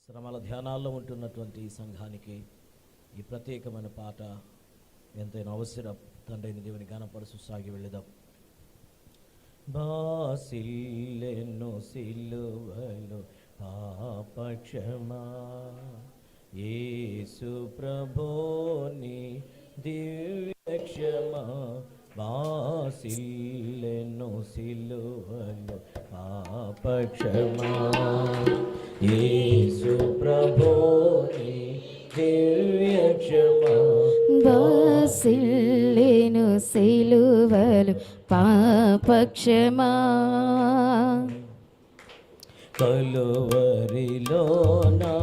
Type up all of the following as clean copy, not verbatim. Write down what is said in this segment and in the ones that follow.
శ్రమల ధ్యానాల్లో ఉంటున్నటువంటి ఈ సంఘానికి ఈ ప్రత్యేకమైన పాట ఎంతైనా అవసరం. తండ్రిని దేవుని ఘనపరుచు సాగి వెళదాం. బాసిల్లెను సిలువలు పాపక్షమా, యేసు ప్రభుని దివ్య క్షమా. బాసిల్లెను సిలువలు పాపక్షమా, యేసు ప్రభుని దివ్య క్షమా. బాసిల్లెను సిలువలు పాపక్షమా, కలువరిలో నా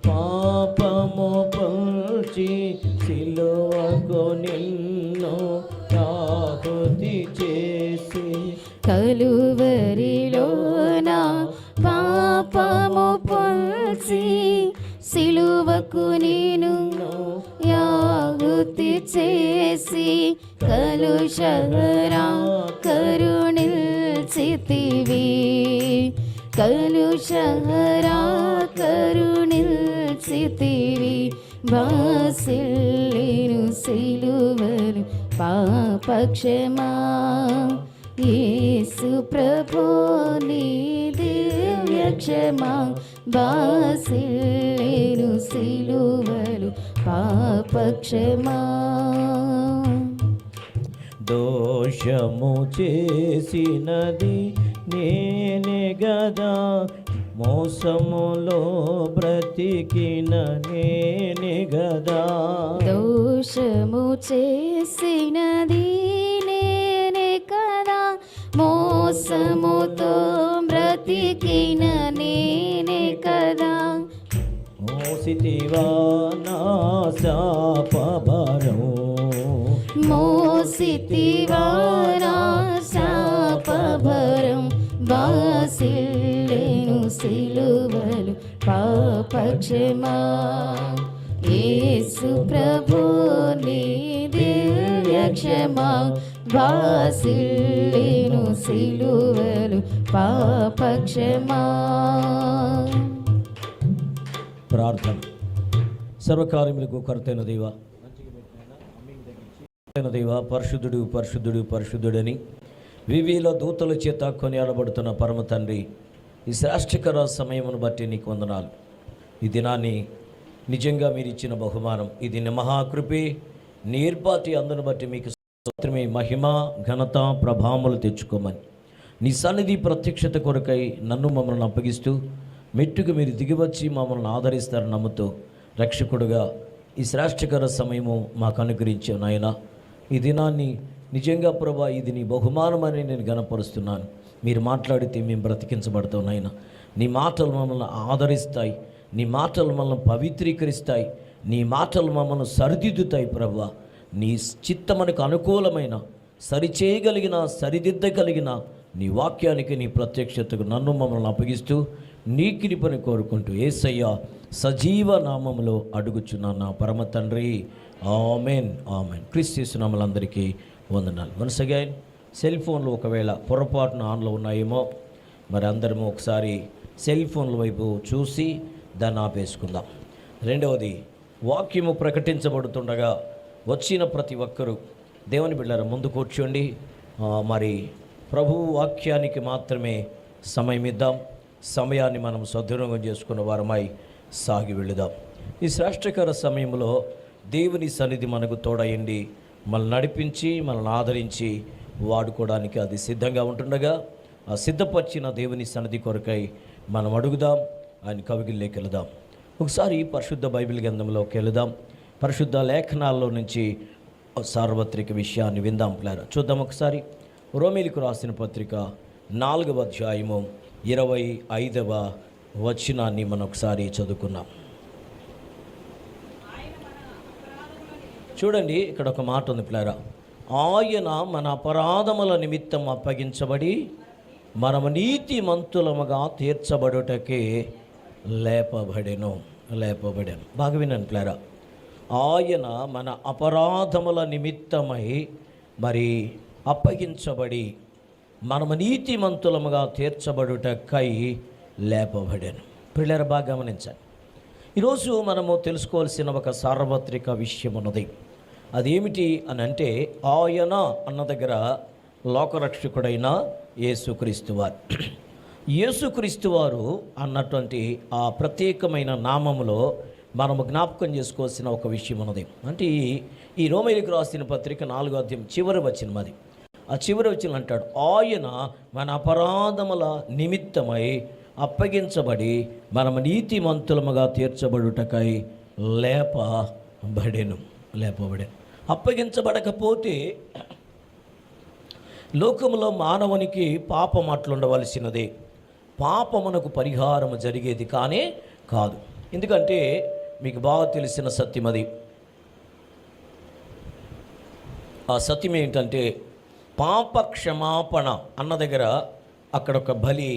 పాపము పంచి సిలువకు నిన్ను ఆహుతి చేసి. కలువరిలో నా పాపము పంచి సిలువకు నేను ఆహుతి చేసి. కలుషరా కరుణిల్చితివి, కలుషరా కరుణిల్చితివి. బాసిల్లెను సిలువలు పాపక్షమా, యేసు ప్రభుని దివ్య క్షమా. బాసిల్లెను సిలువలు పాపక్షమా. దోషము చేసినది నేనే గదా, మోసములో బ్రతికిన నేనే గదా. దోషము చేసినది నేనే కదా, మోసముతో బ్రతికిన నేనే కదా. మోసితివా నా శాపభారం, మోసితివా నా శాపభారం. బాసిల్లెను సిలువలు పాపక్షమా, యేసు ప్రభుని దివ్య క్షమా. బాసిల్లెను సిలువలు పాపక్షమా. ప్రార్థన. సర్వకార్యములకు కర్తైన దేవా, పరిశుద్ధుడు పరిశుద్ధుడు పరిశుద్ధుడని వివిధ దూతల చేత కొనియాడబడుతున్న పరమ తండ్రి, ఈ శ్రేష్ఠకర సమయమును బట్టి నీకు వందనాలు. ఈ దినాన్ని నిజంగా మీరు ఇచ్చిన బహుమానం, ఇది మహాకృపే. నీ ఏర్పాటి అందును బట్టి మీకు మాత్రమే మహిమ ఘనత ప్రభావములు తెచ్చుకోమని నీ సన్నిధి ప్రత్యక్షత కొరకై నన్ను మమ్మల్ని అప్పగిస్తూ మెట్టుకు మీరు దిగివచ్చి మమ్మల్ని ఆదరిస్తారని నమ్ముతూ రక్షకుడుగా ఈ శ్రేష్ఠకర సమయము మాకు అనుగ్రహించావు నాయన. ఈ దినాన్ని నిజంగా ప్రభా, ఇది నీ బహుమానమని నేను గణపరుస్తున్నాను. మీరు మాట్లాడితే మేము బ్రతికించబడతాం నాయన. నీ మాటలు మమ్మల్ని ఆదరిస్తాయి, నీ మాటలు మమ్మల్ని పవిత్రీకరిస్తాయి, నీ మాటలు మమ్మల్ని సరిదిద్దుతాయి ప్రభా. నీ చిత్తమునకు అనుకూలమైన, సరిచేయగలిగిన, సరిదిద్దగలిగిన నీ వాక్యానికి, నీ ప్రత్యక్షతకు నన్ను మమ్మల్ని అప్పగిస్తూ నీ కృపను కోరుకుంటూ యేసయ్య సజీవ నామములో అడుగుచున్నాను నా పరమ తండ్రి. Amen amen. క్రీస్తు నామములందరికీ వందనాలు. వన్స్ అగైన్ సెల్ ఫోన్లు ఒకవేళ పొరపాటున ఆన్లో ఉన్నాయేమో, మరి అందరము ఒకసారి సెల్ ఫోన్ల వైపు చూసి దాన్ని ఆపేసుకుందాం. రెండవది, వాక్యము ప్రకటించబడుతుండగా వచ్చిన ప్రతి ఒక్కరూ దేవుని బిడ్డల ముందు కూర్చోండి. మరి ప్రభువు వాక్యానికి మాత్రమే సమయం ఇద్దాం. సమయాన్ని మనం సద్వినియోగం చేసుకున్న వారమై సాగి వెళుదాం. ఈ శ్రేష్ఠకర సమయంలో దేవుని సన్నిధి మనకు తోడయండి, మనల్ని నడిపించి, మనల్ని ఆదరించి వాడుకోవడానికి అది సిద్ధంగా ఉంటుండగా, ఆ సిద్ధపరిచిన దేవుని సన్నిధి కొరకై మనం అడుగుదాం, ఆయన కవిగిల్లోకి వెళదాం. ఒకసారి పరిశుద్ధ బైబిల్ గ్రంథంలోకి వెళదాం. పరిశుద్ధ లేఖనాల్లో నుంచి సార్వత్రిక విషయాన్ని విందాం. ప్లారా చూద్దాం ఒకసారి. రోమీలకు రాసిన పత్రిక 4వ అధ్యాయము 25వ వచనాన్ని మనం ఒకసారి చదువుకున్నాం. చూడండి, ఇక్కడ ఒక మాట ఉంది ప్లారా. ఆయన మన అపరాధముల నిమిత్తం అప్పగించబడి మనము నీతిమంతులముగా తీర్చబడుటకే లేపబడెను. బాగా వినండి ప్లారా. ఆయన మన అపరాధముల నిమిత్తమై మరి అప్పగించబడి మనము నీతిమంతులముగా తీర్చబడుటకై లేపబడెను. పిల్లలు బాగా గమనించండి. ఈరోజు మనము తెలుసుకోవాల్సిన ఒక సార్వత్రిక విషయం ఉన్నది. అదేమిటి అని అంటే, ఆయన అన్న దగ్గర లోకరక్షకుడైన యేసుక్రీస్తు వారు. యేసుక్రీస్తు వారు అన్నటువంటి ఆ ప్రత్యేకమైన నామములో మనము జ్ఞాపకం చేసుకోవాల్సిన ఒక విషయం ఉన్నది. అంటే ఈ రోమీయులకు రాసిన పత్రిక 4వ అధ్యాయం చివరి వచనం అది. ఆ చివరి వచనం అంటాడు, ఆయన మన అపరాధముల నిమిత్తమై అప్పగించబడి మనము నీతిమంతులముగా తీర్చబడుటకై లేపబడెను. అప్పగించబడకపోతే లోకములో మానవునికి పాపం అట్లుండవలసినదే. పాపమునకు పరిహారము జరిగేది కానే కాదు. ఎందుకంటే మీకు బాగా తెలిసిన సత్యం అది. ఆ సత్యం ఏంటంటే, పాప క్షమాపణ అన్న దగ్గర అక్కడ ఒక బలి,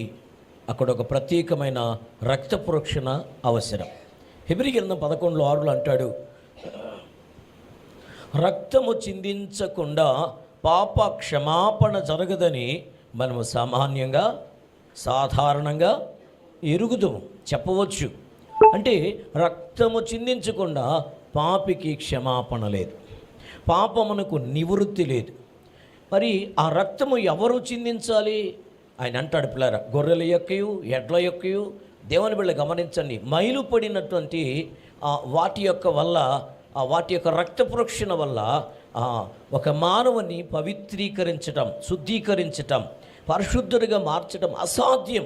అక్కడ ఒక ప్రత్యేకమైన రక్త ప్రోక్షణ అవసరం. హెబ్రీ గ్రంథం 11:6 అంటాడు, రక్తము చిందించకుండా పాప క్షమాపణ జరగదని మనము సాధారణంగా ఎరుగుదుము, చెప్పవచ్చు. అంటే రక్తము చిందించకుండా పాపికి క్షమాపణ లేదు, పాపమునకు నివృత్తి లేదు. మరి ఆ రక్తము ఎవరు చిందించాలి? ఆయన అంటాడు, పిల్లరా, గొర్రెల యొక్కయు ఎడ్ల యొక్కయు దేవుని బిడ్డ గమనించండి, మైలు పడినటువంటి వాటి యొక్క రక్త ప్రోక్షణ వల్ల ఒక మానవుని పవిత్రీకరించటం, శుద్ధీకరించటం, పరిశుద్ధుడిగా మార్చడం అసాధ్యం.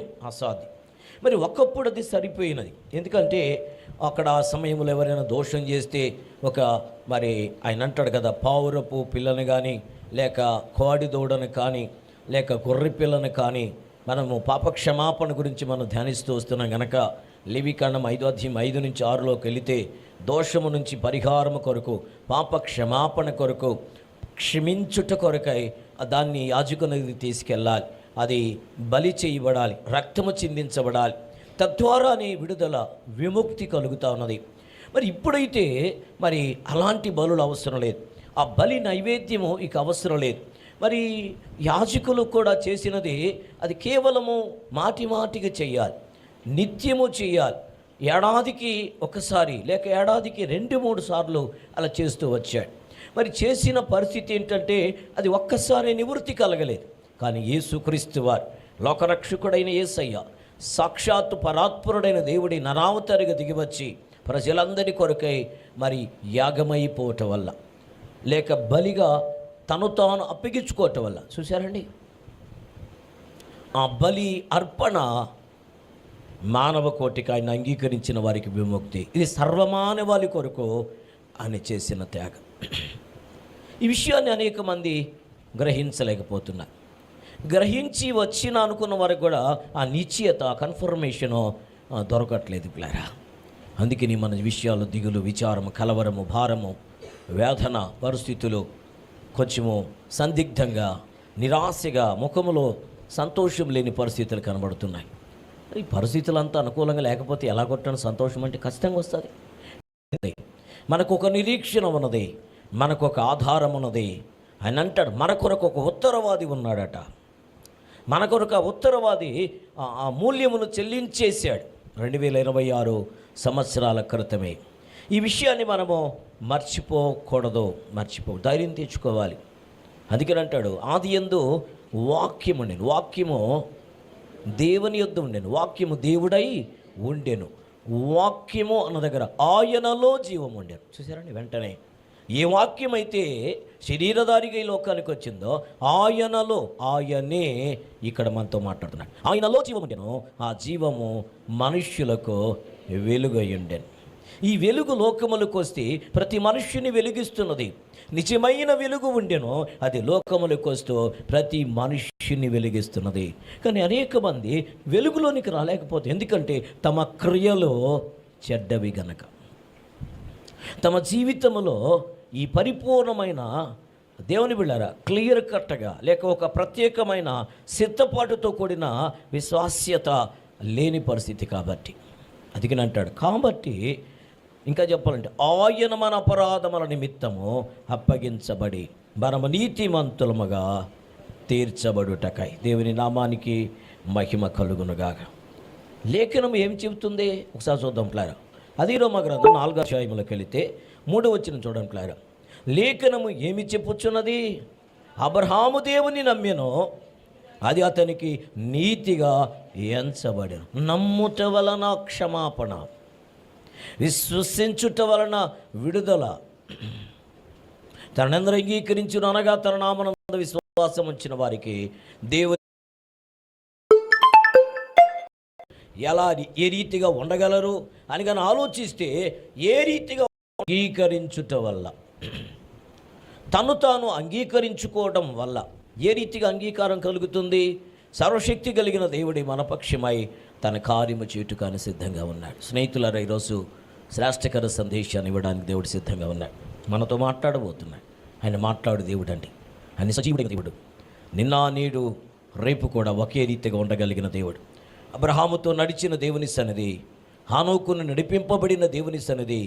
మరి ఒకప్పుడు అది సరిపోయినది. ఎందుకంటే అక్కడ ఆ సమయంలో ఎవరైనా దోషం చేస్తే మరి ఆయన అంటాడు కదా, పావురపు పిల్లని కానీ లేక కోడి దూడను కానీ లేక గొర్రె పిల్లను కానీ మనము పాపక్షమాపణ గురించి మనం ధ్యానిస్తూ వస్తున్నాం కనుక లేవికాండం 5:5-6లోకి వెళితే దోషము నుంచి పరిహారము కొరకు, పాప క్షమాపణ కొరకు, క్షమించుట కొరకై దాన్ని యాజకునికి తీసుకెళ్ళాలి. అది బలి చేయబడాలి, రక్తము చిందించబడాలి. తద్వారానే విడుదల, విముక్తి కలుగుతూ ఉన్నది. మరి ఇప్పుడైతే మరి అలాంటి బలులు అవసరం లేదు, ఆ బలి నైవేద్యము ఇక అవసరం లేదు. మరి యాజకులు కూడా చేసినది అది కేవలము మాటిగా చేయాలి, నిత్యము చేయాలి. ఏడాదికి ఒకసారి లేక ఏడాదికి 2-3 సార్లు అలా చేస్తూ వచ్చాడు. మరి చేసిన పరిస్థితి ఏంటంటే అది ఒక్కసారి నివృత్తి కలగలేదు. కానీ యేసుక్రీస్తు వారు, లోకరక్షకుడైన యేసయ్య, సాక్షాత్తు పరాత్పరుడైన దేవుడి నరావతారిగా దిగివచ్చి ప్రజలందరి కొరకై మరి యాగమైపోవటం వల్ల లేక బలిగా తను తాను అప్పగించుకోవటం వల్ల, చూశారండి, ఆ బలి అర్పణ మానవ కోటికి ఆయన అంగీకరించిన వారికి విముక్తి. ఇది సర్వమానవాళి కొరకు ఆయన చేసిన త్యాగం. ఈ విషయాన్ని అనేక మంది గ్రహించలేకపోతున్నారు. గ్రహించి వచ్చిన అనుకున్న వారికి కూడా ఆ నిశ్చయత, కన్ఫర్మేషను దొరకట్లేదు పిల్లరా. అందుకని మన విషయాలు దిగులు, విచారము, కలవరము, భారము, వేదన పరిస్థితులు కొంచెము సందిగ్ధంగా, నిరాశగా, ముఖములో సంతోషం లేని పరిస్థితులు కనబడుతున్నాయి. ఈ పరిస్థితులంతా అనుకూలంగా లేకపోతే ఎలా కొట్టని సంతోషం అంటే ఖచ్చితంగా వస్తుంది. మనకు ఒక నిరీక్షణ ఉన్నది, మనకు ఒక ఆధారం ఉన్నది. ఆయన అంటాడు, మన కొరకు ఒక ఉత్తరవాది ఉన్నాడట. మన కొరకు ఆ ఉత్తరవాది ఆ మూల్యమును చెల్లించేశాడు 2026 సంవత్సరాల క్రితమే. ఈ విషయాన్ని మనము మర్చిపోకూడదు, ధైర్యం తెచ్చుకోవాలి. అందుకని అంటాడు, ఆదియందు వాక్యము ఉండెను, వాక్యము దేవుని యొద్ద ఉండెను, వాక్యము దేవుడై ఉండెను, వాక్యము అన్న దగ్గర ఆయనలో జీవం ఉండెను. చూసారండి, వెంటనే ఏ వాక్యం అయితే శరీరధారిగా ఈ లోకానికి వచ్చిందో ఆయనే ఇక్కడ మనతో మాట్లాడుతున్నాడు. ఆయనలో జీవం ఉండెను, ఆ జీవము మనుష్యులకు వెలుగై ఉండెను. ఈ వెలుగు లోకములకు వస్తే ప్రతి మనుష్యుని వెలిగిస్తున్నది. నిజమైన వెలుగు ఉండెను, అది లోకములకు వస్తూ ప్రతి మనుష్యుని వెలిగిస్తున్నది. కానీ అనేక మంది వెలుగులోనికి రాలేకపోతే, ఎందుకంటే తమ క్రియలు చెడ్డవి గనక. తమ జీవితంలో ఈ పరిపూర్ణమైన దేవుని బిళ్ళారా క్లియర్ కట్గా లేక ఒక ప్రత్యేకమైన సిద్ధపాటుతో కూడిన విశ్వాస్యత లేని పరిస్థితి. కాబట్టి అందుకని అంటాడు, కాబట్టి ఇంకా చెప్పాలంటే ఆయన మన అపరాధముల నిమిత్తము అప్పగించబడి మనము నీతిమంతులముగా తీర్చబడుటకై. దేవుని నామానికి మహిమ కలుగునుగాక. లేఖనం ఏం చెబుతుంది ఒకసారి చూద్దాం ప్లారా. అది రోమా గ్రంథం 4వ అధ్యాయంలోకి వెళితే 3వ వచనం చూడండి క్లారా. లేఖనము ఏమి చెప్పుచున్నది? అబ్రహాము దేవుని నమ్మెను, అది అతనికి నీతిగా ఎంచబడెను. నమ్ముట వలన క్షమాపణ, విశ్వసించుట వలన విడుదల. తనందరూ అంగీకరించును అనగా తన నామనందు విశ్వాసం ఉంచిన వారికి దేవుని ఎలా ఏ రీతిగా ఉండగలరు అని కానీ ఆలోచిస్తే, ఏ రీతిగా అంగీకరించుట వల్ల, తను తాను అంగీకరించుకోవడం వల్ల ఏ రీతిగా అంగీకారం కలుగుతుంది? సర్వశక్తి కలిగిన దేవుడి మనపక్షమై తన కార్యము చేయుటకు సిద్ధంగా ఉన్నాడు. స్నేహితులారా, ఈరోజు శ్రేష్టకర సందేశాన్ని ఇవ్వడానికి దేవుడు సిద్ధంగా ఉన్నాడు. మనతో మాట్లాడబోతున్నాడు. ఆయన మాట్లాడు దేవుడు అండి. ఆయన సజీవుడైన దేవుడు. నిన్న నేడు రేపు కూడా ఒకే రీతిగా ఉండగలిగిన దేవుడు. అబ్రహాముతో నడిచిన దేవుని సన్నిధి, హానోకును నడిపింపబడిన దేవుని సన్నిధి,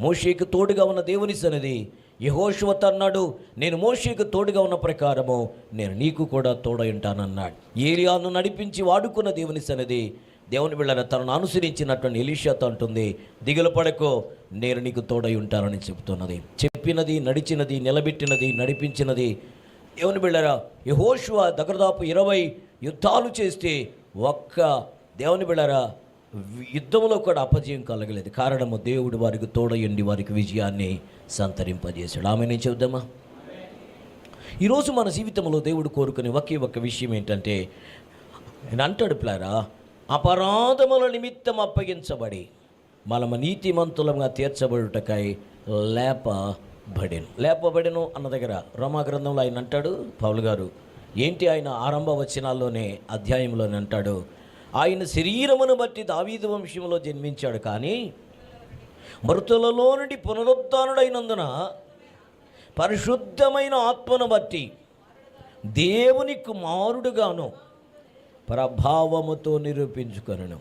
మోషేకు తోడుగా ఉన్న దేవుని సన్నిధి. యెహోషువతో అన్నాడు, నేను మోషేకు తోడుగా ఉన్న ప్రకారము నేను నీకు కూడా తోడై ఉంటానన్నాడు. ఏలియాను నడిపించి వాడుకున్న దేవుని సన్నిధి. దేవుని బిడ్డలారా, తనను అనుసరించినటువంటి ఎలీషాతో అంటుంది, దిగులు పడకో, నేను నీకు తోడై ఉంటానని చెప్తున్నది. చెప్పినది, నడిచినది, నిలబెట్టినది, నడిపించినది. దేవుని బిడ్డలారా, యెహోషువ దగ్గరదాపు 20 యుద్ధాలు చేస్తే ఒక్క దేవుని బిడ్డలారా యుద్ధంలో కూడా అపజయం కలగలేదు. కారణము దేవుడు వారికి తోడయండి వారికి విజయాన్ని సంతరింపజేశాడు. ఆమె నేను చెబుదామా? ఈరోజు మన జీవితంలో దేవుడు కోరుకునే ఒకే ఒక్క విషయం ఏంటంటే, ఆయన అంటాడు పిల్లారా, అపరాధముల నిమిత్తం అప్పగించబడి మనము నీతిమంతులంగా తీర్చబడుటకై లేపబడెను అన్న దగ్గర రోమా గ్రంథంలో ఆయన అంటాడు, పౌలు గారు ఏంటి ఆయన ఆరంభ వచనాల్లోనే అధ్యాయంలోనే అంటాడు, ఆయన శరీరమును బట్టి దావీదు వంశంలో జన్మించాడు, కానీ మృతులలో నుండి పునరుత్థానుడైనందున పరిశుద్ధమైన ఆత్మను బట్టి దేవుని కుమారుడుగాను ప్రభావముతో నిరూపించుకొనెను.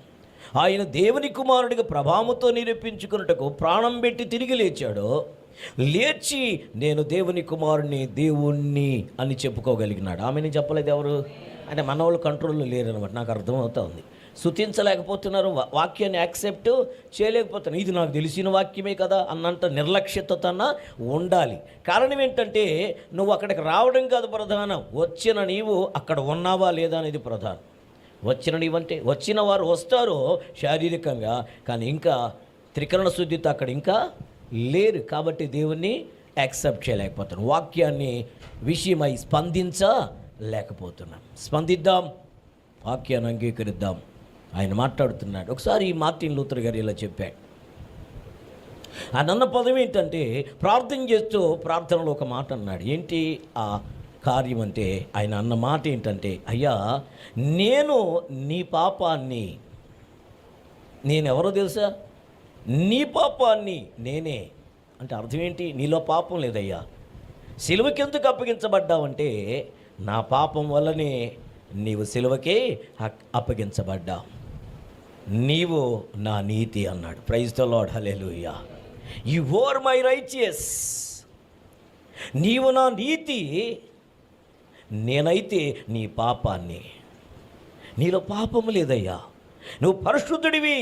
ఆయన దేవుని కుమారుడిగా ప్రభావముతో నిరూపించుకున్నటకు ప్రాణం పెట్టి తిరిగి లేచాడు. లేచి నేను దేవుని కుమారుని, దేవుణ్ణి అని చెప్పుకోగలిగినాడు. ఆమెని చెప్పలేదు ఎవరు అంటే మన వాళ్ళు కంట్రోల్లో లేరనమాట. నాకు అర్థమవుతా ఉంది. స్తుతించలేకపోతున్నారు, వాక్యాన్ని యాక్సెప్ట్ చేయలేకపోతున్నారు. ఇది నాకు తెలిసిన వాక్యమే కదా అన్నంత నిర్లక్ష్యతన ఉండాలి. కారణం ఏంటంటే, నువ్వు అక్కడికి రావడం కాదు ప్రధానం, వచ్చిన నీవు అక్కడ ఉన్నావా లేదా అనేది ప్రధానం. వచ్చిన నీవంటే వచ్చిన వారు వస్తారు శారీరకంగా, కానీ ఇంకా త్రికరణ శుద్ధితో అక్కడ ఇంకా లేరు. కాబట్టి దేవుణ్ణి యాక్సెప్ట్ చేయలేకపోతున్నాం, వాక్యాన్ని విషయమై స్పందించలేకపోతున్నాం. స్పందిద్దాం, వాక్యాన్ని అంగీకరిద్దాం. ఆయన మాట్లాడుతున్నాడు. ఒకసారి మార్టిన్ లూథర్ గారు ఇలా చెప్పాడు. ఆయన అన్న పదం ఏంటంటే, ప్రార్థన చేస్తూ ప్రార్థనలో ఒక మాట అన్నాడు. ఏంటి ఆ కార్యం అంటే, ఆయన అన్న మాట ఏంటంటే, అయ్యా నేను నీ పాపాన్ని, నేనెవరో తెలుసా, నీ పాపాన్ని నేనే అంటే అర్థం ఏంటి? నీలో పాపం లేదయ్యా, సిలువకి ఎందుకు అప్పగించబడ్డావంటే నా పాపం వల్లనే నీవు సిలువకే అప్పగించబడ్డావు, నీవు నా నీతి అన్నాడు. Praise the Lord, hallelujah. You are my righteous, నీవు నా నీతి, నేనైతే నీ పాపాన్ని. నీలో పాపము లేదయ్యా, నువ్వు పరిశుద్ధుడివి.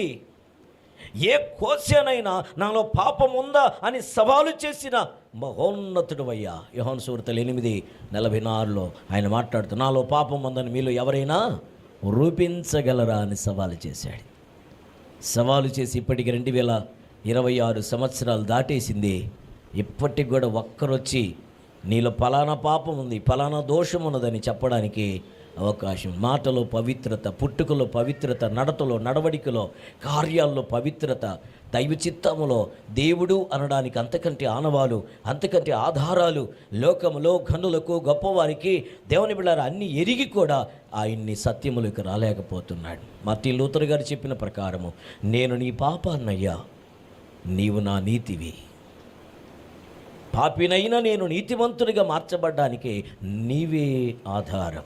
ఏ కోశానైనా నాలో పాపం ఉందా అని సవాలు చేసిన మహోన్నతుడు అయ్యా. యోహాను సువార్త 8:46 ఆయన మాట్లాడుతూ, నాలో పాపం ఉందని మీలో ఎవరైనా రూపించగలరా అని సవాలు చేశాడు. సవాలు చేసి ఇప్పటికి 2026 సంవత్సరాలు దాటేసింది. ఇప్పటికి కూడా ఒక్కరొచ్చి నీలో ఫలానా పాపం ఉంది, ఫలానా దోషం ఉన్నదని చెప్పడానికి అవకాశం. మాటలో పవిత్రత, పుట్టుకలో పవిత్రత, నడతలో, నడవడికలో, కార్యాల్లో పవిత్రత, దైవ చిత్తములో దేవుడు అనడానికి అంతకంటే ఆనవాలు, అంతకంటే ఆధారాలు లోకములో ఘనులకు గొప్పవారికి దేవుని బిడ్డలారా అన్నీ ఎరిగి కూడా ఆయన్ని సత్యములకు రాలేకపోతున్నాడు. మార్టిన్ లూథర్ గారు చెప్పిన ప్రకారము, నేను నీ పాపాన్నయ్యా, నీవు నా నీతివి. పాపినైనా నేను నీతిమంతునిగా మార్చబడ్డానికి నీవే ఆధారం.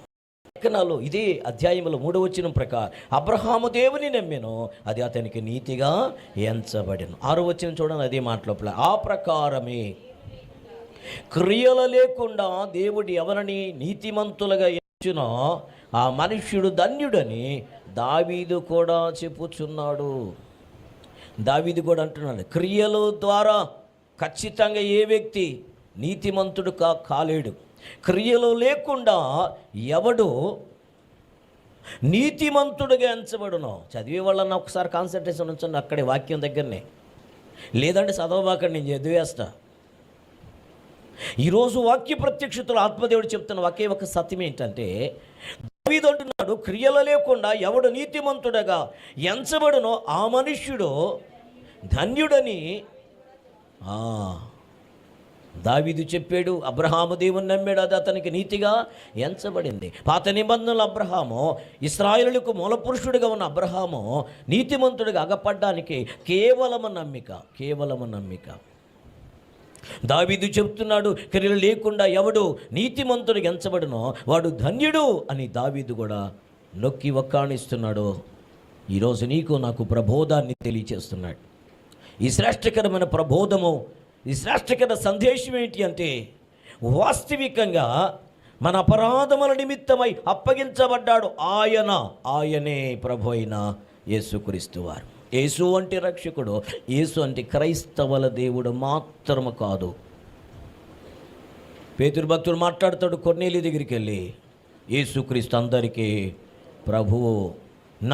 లేఖనాలు ఇదే అధ్యాయంలో 3వ వచనం ప్రకారం అబ్రహాము దేవుని నమ్మెను, అది అతనికి నీతిగా ఎంచబడెను. 6వ వచనం చూడండి, అదే మాటలోపల ఆ ప్రకారమే క్రియలు లేకుండా దేవుడు ఎవరిని నీతిమంతులుగా ఎంచునో ఆ మనుష్యుడు ధన్యుడని దావీదు కూడా చెప్పుచున్నాడు. దావీదు కూడా అంటున్నాడు, క్రియల ద్వారా ఖచ్చితంగా ఏ వ్యక్తి నీతిమంతుడు కాలేడు. క్రియలు లేకుండా ఎవడు నీతిమంతుడిగా ఎంచబడునో. చదివే వాళ్ళన్న ఒకసారి కాన్సన్ట్రేషన్ ఉంచండి అక్కడే వాక్యం దగ్గరనే, లేదంటే చదవబాకండి, నేను చదివేస్తా. ఈరోజు వాక్య ప్రత్యక్షతలో ఆత్మదేవుడు చెప్తున్న ఒకే ఒక సత్యం ఏంటంటే, దావీదు అంటున్నాడు, క్రియలు లేకుండా ఎవడు నీతిమంతుడగా ఎంచబడునో ఆ మనుష్యుడు ధన్యుడని దావీదు చెప్పాడు. అబ్రహాము దేవుని నమ్మాడు, అది అతనికి నీతిగా ఎంచబడింది. పాత నిబంధనలు అబ్రహాము, ఇశ్రాయేలులకు మూలపురుషుడిగా ఉన్న అబ్రహాము నీతిమంతుడిగా అగపడ్డానికి కేవలము నమ్మిక. దావీదు చెప్తున్నాడు, క్రియలు లేకుండా ఎవడు నీతిమంతుడిగా ఎంచబడునో వాడు ధన్యుడు అని దావీదు కూడా నొక్కి వక్కాణిస్తున్నాడు. ఈరోజు నీకు నాకు ప్రబోధాన్ని తెలియచేస్తున్నాడు. ఈ శ్రేష్టకరమైన ప్రబోధము, ఈ శ్రేష్టకర సందేశం ఏంటి అంటే, వాస్తవికంగా మన అపరాధముల నిమిత్తమై అప్పగించబడ్డాడు ఆయనే ప్రభు అయిన యేసుక్రీస్తు వారు. యేసు అంటే రక్షకుడు, యేసు అంటే క్రైస్తవుల దేవుడు మాత్రము కాదు. పేతురు భక్తుడు మాట్లాడుతాడు కొర్నేలి దగ్గరికి వెళ్ళి, యేసుక్రీస్తు అందరికీ ప్రభువు,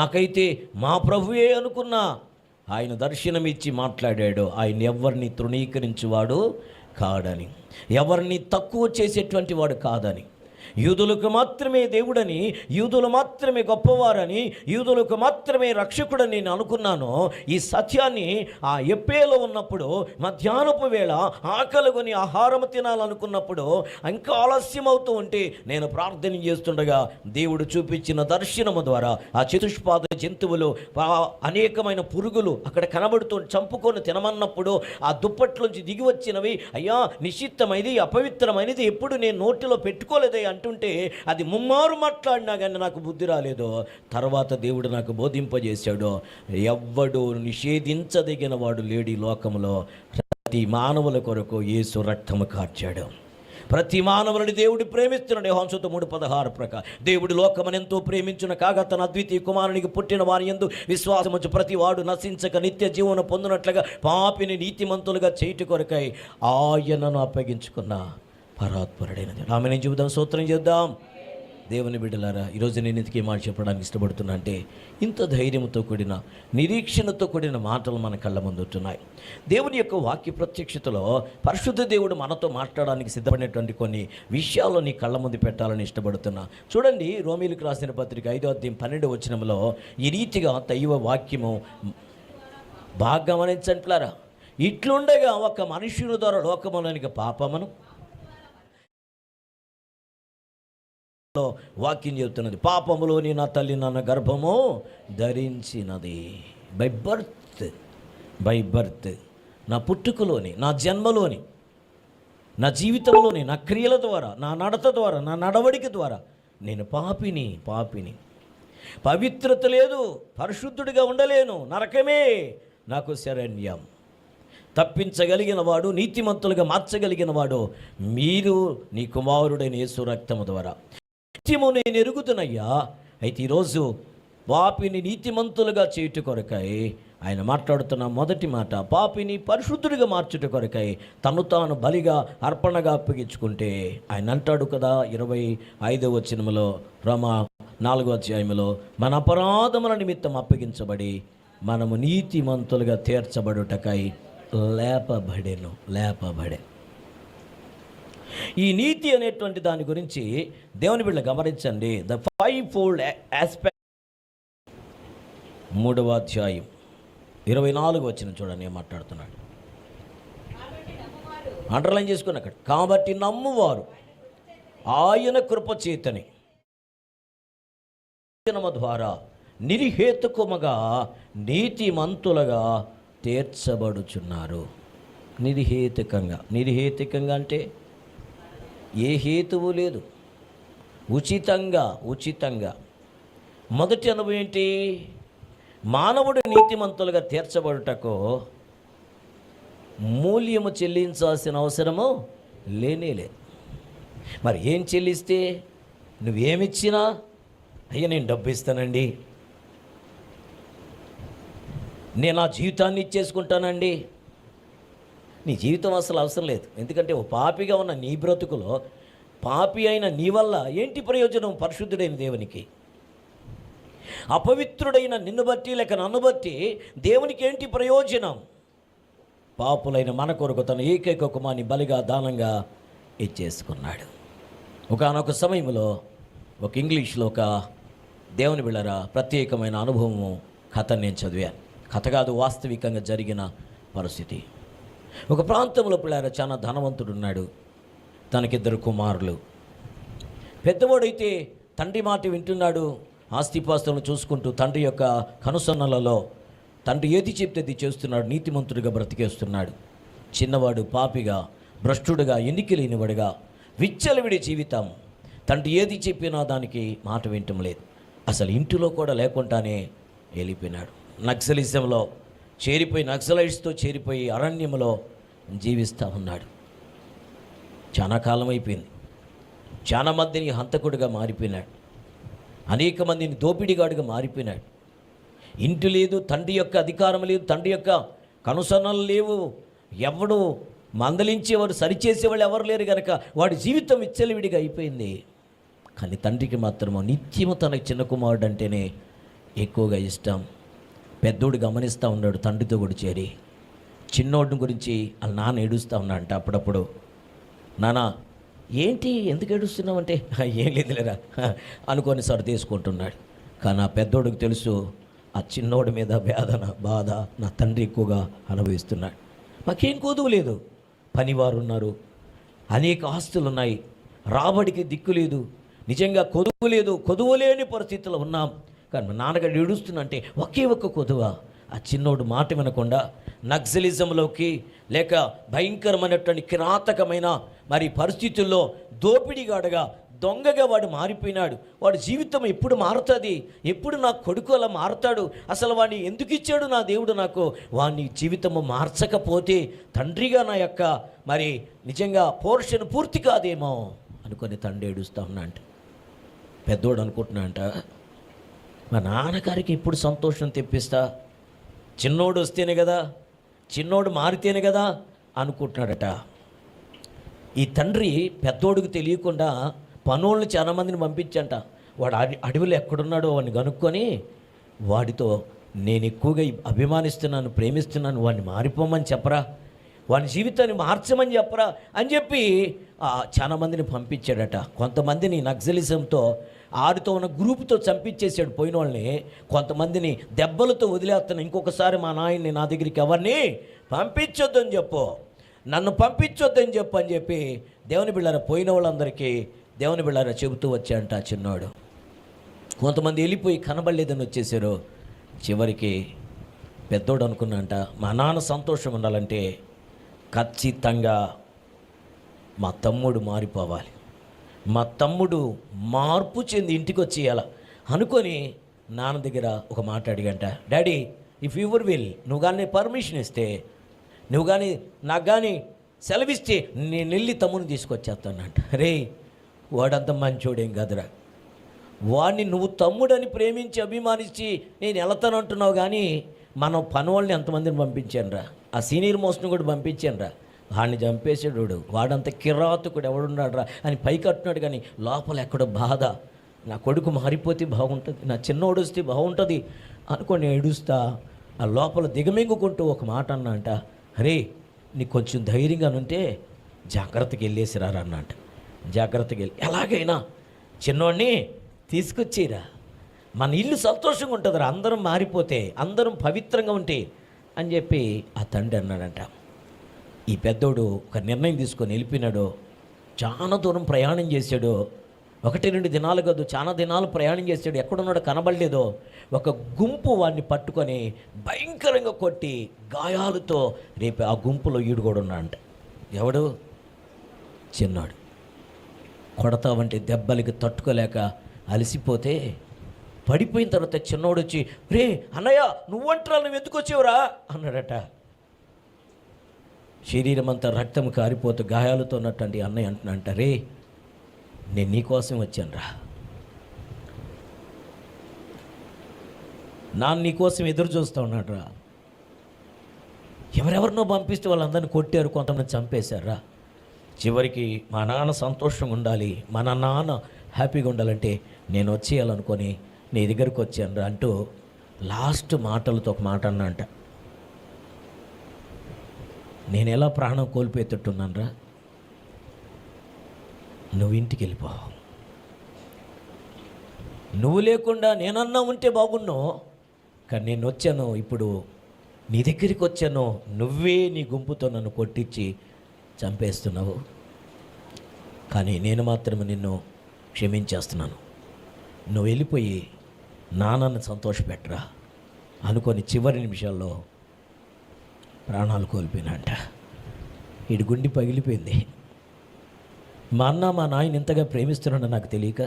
నాకైతే మా ప్రభువే అనుకున్నా. ఆయన దర్శనమిచ్చి మాట్లాడాడు, ఆయన ఎవరిని తృణీకరించేవాడు కాడని, ఎవరిని తక్కువ చేసేటువంటి వాడు కాదని, యూదులకు మాత్రమే దేవుడని, యూదులు మాత్రమే గొప్పవారని, యూదులకు మాత్రమే రక్షకుడని నేను అనుకున్నాను. ఈ సత్యాన్ని ఆ ఎప్పేలో ఉన్నప్పుడు మధ్యాహ్నపు వేళ ఆకలిగొని ఆహారం తినాలనుకున్నప్పుడు ఇంకా ఆలస్యం అవుతూ ఉంటే నేను ప్రార్థన చేస్తుండగా దేవుడు చూపించిన దర్శనము ద్వారా ఆ చతుష్పాద జంతువులు, అనేకమైన పురుగులు అక్కడ కనబడుతూ చంపుకొని తినమన్నప్పుడు ఆ దుప్పట్లోంచి దిగి వచ్చినవి, అయ్యా నిషిద్ధమైనది, అపవిత్రమైనది ఎప్పుడు నేను నోటిలో పెట్టుకోలేదే అంటుంటే అది ముమ్మారు మాట్లాడినా కానీ నాకు బుద్ధి రాలేదు. తర్వాత దేవుడు నాకు బోధింపజేశాడు, ఎవ్వడు నిషేధించదగిన వాడు లేడు ఈ లోకంలో. ప్రతి మానవుల కొరకు యేసు రక్తము కార్చాడు. ప్రతి మానవుని దేవుడు ప్రేమిస్తున్నాడు. యోహాను 3:16 ప్రకారం దేవుడు లోకమును ఎంతో ప్రేమించున కాగా తన అద్వితీయ కుమారునికి పుట్టిన వారి యందు విశ్వాసముంచు ప్రతి వాడు నశించక నిత్య జీవన పొందినట్లుగా పాపిని నీతిమంతులుగా చేయుట కొరకై ఆయనను అప్పగించుకున్న పరాత్పరుడైన దేవుడు. ఆమె నేను చెబుదాం, స్తోత్రం చేద్దాం. దేవుని బిడ్డలారా, ఈరోజు నేను ఎందుకు ఈ మాట చెప్పడానికి ఇష్టపడుతున్నా అంటే, ఇంత ధైర్యంతో కూడిన, నిరీక్షణతో కూడిన మాటలు మన కళ్ళ ముందుతున్నాయి. దేవుని యొక్క వాక్య ప్రత్యక్షతలో పరిశుద్ధ దేవుడు మనతో మాట్లాడడానికి సిద్ధపడినటువంటి కొన్ని విషయాలు నీ కళ్ళ ముందు పెట్టాలని ఇష్టపడుతున్నా. చూడండి, రోమీయులకు రాసిన పత్రిక 5:12 ఈ రీతిగా దైవ వాక్యము బాగా గమనించంట్లారా, ఇట్లుండగా ఒక మనుష్యుని ద్వారా లోకములోనికి పాపమును, వాక్యం చెబుతున్నది, పాపములోని నా తల్లి నన్న గర్భము ధరించినది. బై బర్త్ నా పుట్టుకలోని, నా జన్మలోని, నా జీవితంలోని, నా క్రియల ద్వారా, నా నడత ద్వారా, నా నడవడిక ద్వారా నేను పాపిని. పవిత్రత లేదు, పరిశుద్ధుడిగా ఉండలేను, నరకమే నాకు శరణ్యం. తప్పించగలిగిన వాడు, నీతిమంతులుగా మార్చగలిగిన వాడు మీరు, నీ కుమారుడైన యేసు రక్తము ద్వారా. నిత్యము నేను ఎరుగుతున్నయ్యా. అయితే ఈరోజు పాపిని నీతిమంతులుగా చేయుట కొరకై ఆయన మాట్లాడుతున్న మొదటి మాట, పాపిని పరిశుద్ధుడిగా మార్చుట కొరకై తను తాను బలిగా అర్పణగా అప్పగించుకుంటే ఆయన అంటాడు కదా 25 రోమా 4 మన అపరాధముల నిమిత్తం అప్పగించబడి మనము నీతిమంతులుగా తీర్చబడుటకై లేపబడే. ఈ నీతి అనేటువంటి దాని గురించి దేవుని బిడ్డ గమనించండి. ద 5-fold ఆస్పెక్ట్ 3:24 చూడండి ఏం మాట్లాడుతున్నాడు. అండర్లైన్ చేసుకుని అక్కడ, కాబట్టి నమ్మువారు ఆయన కృపచేతని ద్వారా నిర్హేతుకముగా నీతిమంతులుగా తీర్చబడుచున్నారు. నిర్హేతుకంగా అంటే ఏ హేతువు లేదు, ఉచితంగా. మొదటి అనుభవం ఏంటి? మానవుడు నీతిమంతులుగా తీర్చబడుటకు మూల్యము చెల్లించాల్సిన అవసరము లేనేలేదు. మరి ఏం చెల్లిస్తే? నువ్వేమిచ్చినా, అయ్యా నేను డబ్బు ఇస్తానండి, నేను ఆ జీవితాన్ని ఇచ్చేసుకుంటానండి. నీ జీవితం అసలు అవసరం లేదు. ఎందుకంటే ఓ పాపిగా ఉన్న నీ బ్రతుకులో పాపి అయిన నీ వల్ల ఏంటి ప్రయోజనం పరిశుద్ధుడైన దేవునికి? అపవిత్రుడైన నిన్ను బట్టి లేక నన్ను బట్టి దేవునికి ఏంటి ప్రయోజనం? పాపులైన మన కొరకు తన ఏకైక కుమారుని బలిగా దానంగా ఇచ్చేసుకున్నాడు. ఒకానొక సమయంలో ఒక ఇంగ్లీష్లో ఒక దేవుని బిళ్ళరా ప్రత్యేకమైన అనుభవము కథ నేను చదివాను. కథ కాదు, వాస్తవికంగా జరిగిన పరిస్థితి. ఒక ప్రాంతంలో పిల్లారా చాలా ధనవంతుడు ఉన్నాడు. తనకిద్దరు కుమారులు. పెద్దవాడైతే తండ్రి మాట వింటున్నాడు. ఆస్తిపాస్తులను చూసుకుంటూ తండ్రి యొక్క కనుసన్నలలో తండ్రి ఏది చెప్తే అది చేస్తున్నాడు. నీతిమంతుడిగా బ్రతికేస్తున్నాడు. చిన్నవాడు పాపిగా, భ్రష్టుడుగా, ఎన్నిక లేనివాడుగా, విచ్చలవిడి జీవితం. తండ్రి ఏది చెప్పినా దానికి మాట వింటం లేదు. అసలు ఇంటిలో కూడా లేకుండానే వెళ్ళిపోయినాడు. నక్సలిజంలో చేరిపోయి, నక్సలైట్స్తో చేరిపోయి అరణ్యంలో జీవిస్తూ ఉన్నాడు. చాలా కాలం అయిపోయింది. చాలా మందిని హంతకుడిగా మారిపోయినాడు. అనేక మందిని దోపిడిగాడుగా మారిపోయినాడు. ఇంటి లేదు, తండ్రి యొక్క అధికారం లేదు, తండ్రి యొక్క కనుసన్నలు లేవు, ఎవడు మందలించేవారు సరిచేసేవాళ్ళు ఎవరు లేరు కనుక వాడి జీవితం విచ్చలవిడిగా అయిపోయింది. కానీ తండ్రికి మాత్రమో నిత్యము తన చిన్న కుమారుడు అంటేనే ఎక్కువగా ఇష్టం. పెద్దోడు గమనిస్తూ ఉన్నాడు తండ్రితో కూడా చేరి. చిన్నోడిని గురించి వాళ్ళ నాన్న ఏడుస్తూ ఉన్నాడంట అప్పుడప్పుడు. నాన్న ఏంటి, ఎందుకు ఏడుస్తున్నావు అంటే, ఏం లేదులేరా అనుకొని సర్దేసుకుంటున్నాడు. కానీ ఆ పెద్దోడికి తెలుసు ఆ చిన్నోడి మీద వేదన, బాధ నా తండ్రి ఎక్కువగా అనుభవిస్తున్నాడు. మాకేం కొదువు లేదు, పనివారు ఉన్నారు, అనేక ఆస్తులు ఉన్నాయి, రాబడికి దిక్కు లేదు, నిజంగా కొదువు లేదు, కొదువు లేని పరిస్థితుల్లో ఉన్నాం. కానీ మా నాన్నగారు ఏడుస్తున్నంటే ఒకే ఒక్క కొదువ. ఆ చిన్నోడు మాట వినకుండా నక్సలిజంలోకి లేక భయంకరమైనటువంటి కిరాతకమైన మరి పరిస్థితుల్లో దోపిడిగాడుగా, దొంగగా వాడు మారిపోయినాడు. వాడి జీవితం ఎప్పుడు మారుతుంది? ఎప్పుడు నా కొడుకు అలా మారుతాడు? అసలు వాడిని ఎందుకు ఇచ్చాడు నా దేవుడు నాకు? వాడిని జీవితము మార్చకపోతే తండ్రిగా నా యొక్క మరి నిజంగా పోర్షన్ పూర్తి కాదేమో అనుకొని తండ్రి ఏడుస్తా ఉన్నా అంట. పెద్దోడు అనుకుంటున్నా అంట, మా నాన్నగారికి ఎప్పుడు సంతోషం తెప్పిస్తా, చిన్నోడు వస్తేనే కదా, చిన్నోడు మారితేనే కదా అనుకుంటున్నాడట. ఈ తండ్రి పెద్దోడికి తెలియకుండా పనోళ్ళని చాలామందిని పంపించంట. వాడు అడవిలో ఎక్కడున్నాడో వాడిని కనుక్కొని వాడితో నేను ఎక్కువగా అభిమానిస్తున్నాను, ప్రేమిస్తున్నాను, వాడిని మారిపోమని చెప్పరా, వాని జీవితాన్ని మార్చమని చెప్పరా అని చెప్పి చాలామందిని పంపించాడట. కొంతమందిని నక్సలిజంతో ఆడితో ఉన్న గ్రూపుతో చంపించేసాడు పోయిన వాళ్ళని. కొంతమందిని దెబ్బలతో వదిలేస్తున్నాను. ఇంకొకసారి మా నాయన్ని నా దగ్గరికి ఎవరిని పంపించొద్దని చెప్పు, నన్ను పంపించొద్దని చెప్పు అని చెప్పి దేవుని బిళ్ళారా పోయిన వాళ్ళందరికీ దేవుని బిళ్ళారా చెబుతూ వచ్చాడంట ఆ చిన్నవాడు. కొంతమంది వెళ్ళిపోయి కనబడలేదని వచ్చేసారు. చివరికి పెద్దోడు అనుకున్నాంట, మా నాన్న సంతోషం ఉండాలంటే ఖచ్చితంగా మా తమ్ముడు మారిపోవాలి, మా తమ్ముడు మార్పు చెంది ఇంటికి వచ్చేయాల అనుకొని నాన్న దగ్గర ఒక మాట అడిగంట. డాడీ, ఇఫ్ యువర్ విల్, నువ్వు కానీ పర్మిషన్ ఇస్తే, నువ్వు కానీ నాకు కానీ సెలవిస్తే నేను వెళ్ళి తమ్ముని తీసుకొచ్చేస్తానంట. రే, వాడంత మంచోడేం కదరా, వాడిని నువ్వు తమ్ముడని ప్రేమించి అభిమానించి నేను వెళ్తానంటున్నావు. కానీ మనం పనివాళ్ళని ఎంతమందిని పంపించాను రా, ఆ సీనియర్ మోస్ట్ని కూడా పంపించాను రా, వాడిని చంపేసాడు, వాడంత కిరాతకుడు ఎవడున్నాడు రా అని పైకట్టున్నాడు. కానీ లోపల ఎక్కడో బాధ, నా కొడుకు మారిపోతే బాగుంటుంది, నా చిన్నోడు వస్తే బాగుంటుంది అనుకొని ఏడుస్తా ఆ లోపల దిగమింగుకుంటూ ఒక మాట అన్నా అంట, అరే నీకు కొంచెం ధైర్యంగా ఉంటే జాగ్రత్తగా వెళ్ళేసిరా అన్నంట. జాగ్రత్తగా వెళ్ళి ఎలాగైనా చిన్నోడిని తీసుకొచ్చేరా, మన ఇల్లు సంతోషంగా ఉంటుందిరా, అందరం మారిపోతే, అందరం పవిత్రంగా ఉంటే అని చెప్పి ఆ తండ్రి అన్నాడంట. ఈ పెద్దోడు ఒక నిర్ణయం తీసుకొని వెళ్ళిపోయినాడు. చాలా దూరం ప్రయాణం చేశాడు. 1-2 దినాలు కాదు, చాలా దినాలు ప్రయాణం చేశాడు. ఎక్కడున్నాడో కనబడలేదో ఒక గుంపు వాడిని పట్టుకొని భయంకరంగా కొట్టి గాయాలతో రేపు ఆ గుంపులో ఈడు కూడా ఉన్నాడంట. ఎవడు? చిన్నాడు. కొడతావంటే దెబ్బలకి తట్టుకోలేక అలసిపోతే పడిపోయిన తర్వాత చిన్నోడు వచ్చి, రే అన్నయ్య నువ్వంటరా, నువ్వు ఎందుకు వచ్చేవరా అన్నాడట. శరీరం అంతా రక్తం కారిపోతూ గాయాలతో ఉన్నట్టండి అన్నయ్య అంటున్నాంట, రే నేను నీకోసం వచ్చాను రా, నాన్న నీకోసం ఎదురు చూస్తూ ఉన్నాడు రా, ఎవరెవరినో పంపిస్తే వాళ్ళందరినీ కొట్టారు, కొంతమంది చంపేశారా. చివరికి మా నాన్న సంతోషంగా ఉండాలి, మన నాన్న హ్యాపీగా ఉండాలంటే నేను వచ్చేయాలనుకొని నీ దగ్గరికి వచ్చాను అంటూ లాస్ట్ మాటలతో ఒక మాట అన్నంట. నేను ఎలా ప్రాణం కోల్పోయేటట్టున్నాను రా, నువ్వు ఇంటికి వెళ్ళిపో, నువ్వు లేకుండా నేనన్నా ఉంటే బాగున్నావు, కానీ నేను వచ్చాను, ఇప్పుడు నీ దగ్గరికి వచ్చాను, నువ్వే నీ గుంపుతో నన్ను కొట్టించి చంపేస్తున్నావు, కానీ నేను మాత్రమే నిన్ను క్షమించేస్తున్నాను, నువ్వు వెళ్ళిపోయి నాన్నను సంతోషపెట్టరా అనుకొని చివరి నిమిషాల్లో ప్రాణాలు కోల్పోయినంట. ఇటు గుండి పగిలిపోయింది. మా అన్న మా నాయన ఇంతగా ప్రేమిస్తున్నాడు నాకు తెలియక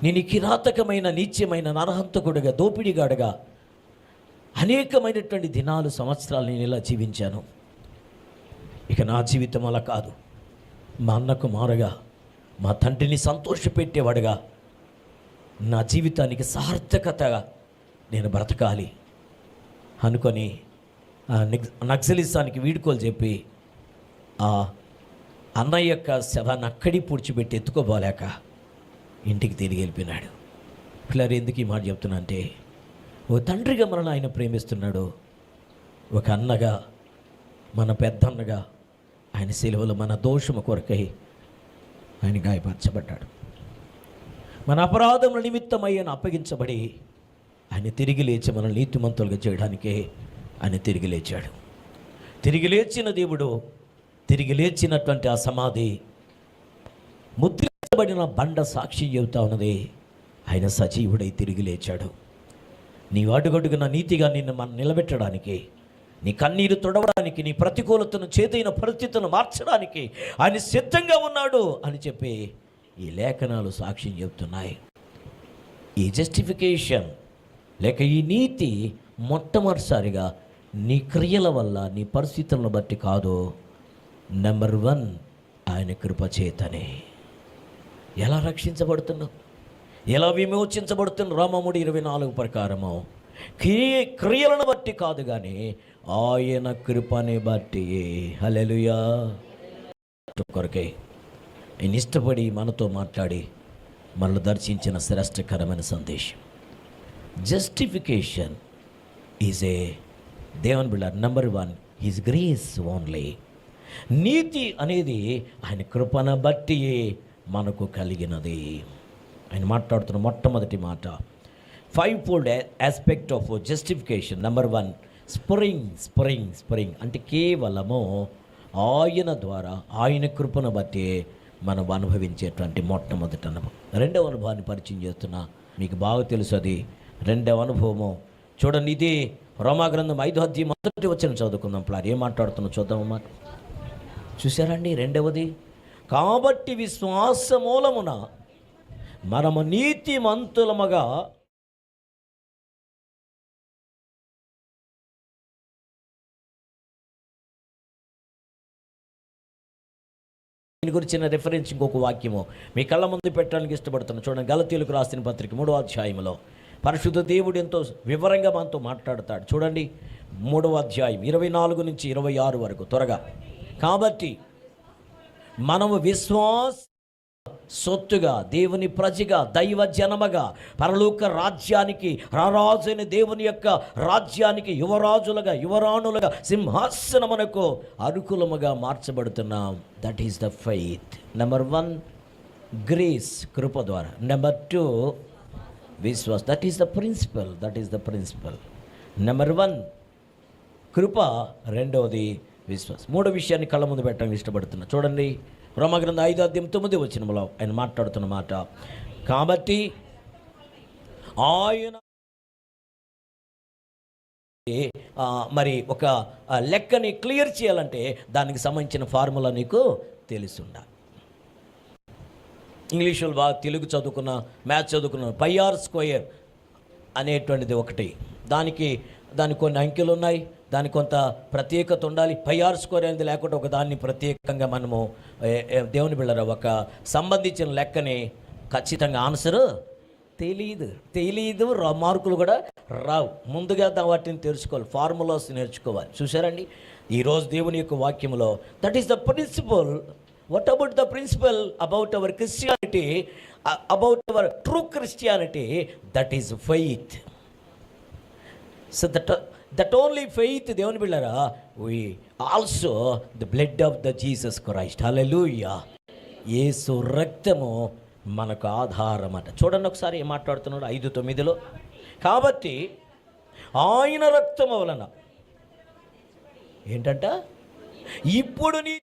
నేను కిరాతకమైన నీచ్యమైన నరహంతకుడుగా దోపిడిగాడుగా అనేకమైనటువంటి దినాలు సంవత్సరాలు నేను ఇలా జీవించాను. ఇక నా జీవితం అలా కాదు, మా అన్నకు మారగా మా తండ్రిని సంతోషపెట్టేవాడుగా నా జీవితానికి సార్థకతగా నేను బ్రతకాలి అనుకొని నక్సలిస్తానికి వీడుకోలు చెప్పి ఆ అన్నయ్య యొక్క శవాన్ని అక్కడి పూడ్చిపెట్టి ఎత్తుకోబోలేక ఇంటికి తిరిగి వెళ్ళిపోయినాడు. పిల్లలు ఎందుకు ఈ మాట చెప్తున్నా అంటే, ఓ తండ్రిగా మనల్ని ఆయన ప్రేమిస్తున్నాడు, ఒక అన్నగా మన పెద్దన్నగా ఆయన సిలువలో మన దోషము కొరకై ఆయన గాయపరచబడ్డాడు. మన అపరాధముల నిమిత్తమై ఆయన అప్పగించబడి ఆయన తిరిగి లేచి మన నీతిమంతులుగా చేయడానికే ఆయన తిరిగి లేచాడు. తిరిగి లేచిన దేవుడు, తిరిగి లేచినటువంటి ఆ సమాధి ముద్రించబడిన బండ సాక్షి చెబుతా ఉన్నది, ఆయన సజీవుడై తిరిగి లేచాడు. నీ అడుగడుగున నీతిగా నిన్ను మనం నిలబెట్టడానికి, నీ కన్నీరు తొడవడానికి, నీ ప్రతికూలతను చేతైన పరిస్థితులను మార్చడానికి ఆయన సిద్ధంగా ఉన్నాడు అని చెప్పి ఈ లేఖనాలు సాక్ష్యం చెబుతున్నాయి. ఈ జస్టిఫికేషన్ లేక ఈ నీతి మొట్టమొదటిసారిగా నీ క్రియల వల్ల, నీ పరిస్థితులను బట్టి కాదు, నెంబర్ 1 ఆయన కృపచేతనే. ఎలా రక్షించబడుతున్నావు, ఎలా విమోచించబడుతున్నావు? రోమా 3:24 ప్రకారము క్రియలను బట్టి కాదు కానీ ఆయన కృపని బట్టి. హల్లెలూయా. కొరకే ఆయన ఇష్టపడి మనతో మాట్లాడి మనల్ని దర్శించిన శ్రేష్టకరమైన సందేశం. జస్టిఫికేషన్ ఈజ్ ఏ దేవుని బిడ్డ నెంబర్ 1 హిస్ గ్రేస్ ఓన్లీ. నీతి అనేది ఆయన కృపను బట్టి మనకు కలిగినది. ఆయన మాట్లాడుతున్న మొట్టమొదటి మాట 5-fold aspect of justification. Number 1 spring అంటే కేవలము ఆయన ద్వారా, ఆయన కృపను బట్టి మనం అనుభవించేటువంటి మొట్టమొదటి అనుభవం. రెండవ అనుభవాన్ని పరిచయం చేస్తున్నా, మీకు బాగా తెలుసు అది. రెండవ అనుభవము చూడండి, ఇది రోమాగ్రంథం 5వ అధ్యాయం 1వ వచనం చదువుకుందాం. ప్లాన్ ఏం మాట్లాడుతున్నా చూద్దామమ్మా. చూసారండి రెండవది, కాబట్టి విశ్వాస మూలమున మనము నీతిమంతులముగా దీని గురించిన రెఫరెన్స్ ఇంకొక వాక్యము మీ కళ్ళ ముందు పెట్టడానికి ఇష్టపడుతున్నాను. చూడండి, గలతీయులకు రాసిన పత్రిక 3వ అధ్యాయంలో పరిశుద్ధ దేవుడు ఎంతో వివరంగా మనతో మాట్లాడతాడు. చూడండి, 3వ అధ్యాయం 24 నుంచి 26 వరకు త్వరగా. కాబట్టి మనము విశ్వాస సొత్తుగా, దేవుని ప్రజగా, దైవ జనమగా, పరలోక రాజ్యానికి, రారాజైన దేవుని యొక్క రాజ్యానికి యువరాజులుగా, యువరాణులుగా, సింహాసనమునకు అనుకూలముగా మార్చబడుతున్నాం. That is the faith. Number 1 grace, కృప ద్వారా. నెంబర్ 2 విశ్వాస్, that is the principle. Number 1 కృప, రెండవది విశ్వాస్. మూడో విషయాన్ని కళ్ళ ముందు పెట్టడానికి ఇష్టపడుతున్నా. చూడండి, రోమాగ్రంథం 5వ అధ్యాయం 9వ వచనంలో ఆయన మాట్లాడుతున్న మాట, కాబట్టి ఆయన మరి ఒక లెక్కని క్లియర్ చేయాలంటే దానికి సంబంధించిన ఫార్ములా నీకు తెలిసి ఉండాలి. ఇంగ్లీష్ వాళ్ళు బాగా తెలుగు చదువుకున్న, మ్యాథ్స్ చదువుకున్న, πr² అనేటువంటిది ఒకటి. దానికి కొన్ని అంకెలు ఉన్నాయి, దానికి కొంత ప్రత్యేకత ఉండాలి. πr² అనేది లేకుండా ఒక దాన్ని ప్రత్యేకంగా మనము దేవుని బిళ్ళరా ఒక సంబంధించిన లెక్కని ఖచ్చితంగా ఆన్సరు తెలీదు మార్కులు కూడా రావు. ముందుగా వాటిని తెలుసుకోవాలి, ఫార్ములాస్ నేర్చుకోవాలి. చూసారండి, ఈరోజు దేవుని యొక్క వాక్యంలో that is the principle. What about the principle about our Christianity, about our true Christianity? That is faith. So that only faith. దేవుని బిళ్ళారా, we also the blood of the Jesus Christ. Hallelujah. యేసు రక్తము మనకు ఆధారం అట. చూడండి ఒకసారి ఏం మాట్లాడుతున్నాడు 5:9. కాబట్టి ఆయన రక్తము వలన ఏంటంట, ఇప్పుడు నీ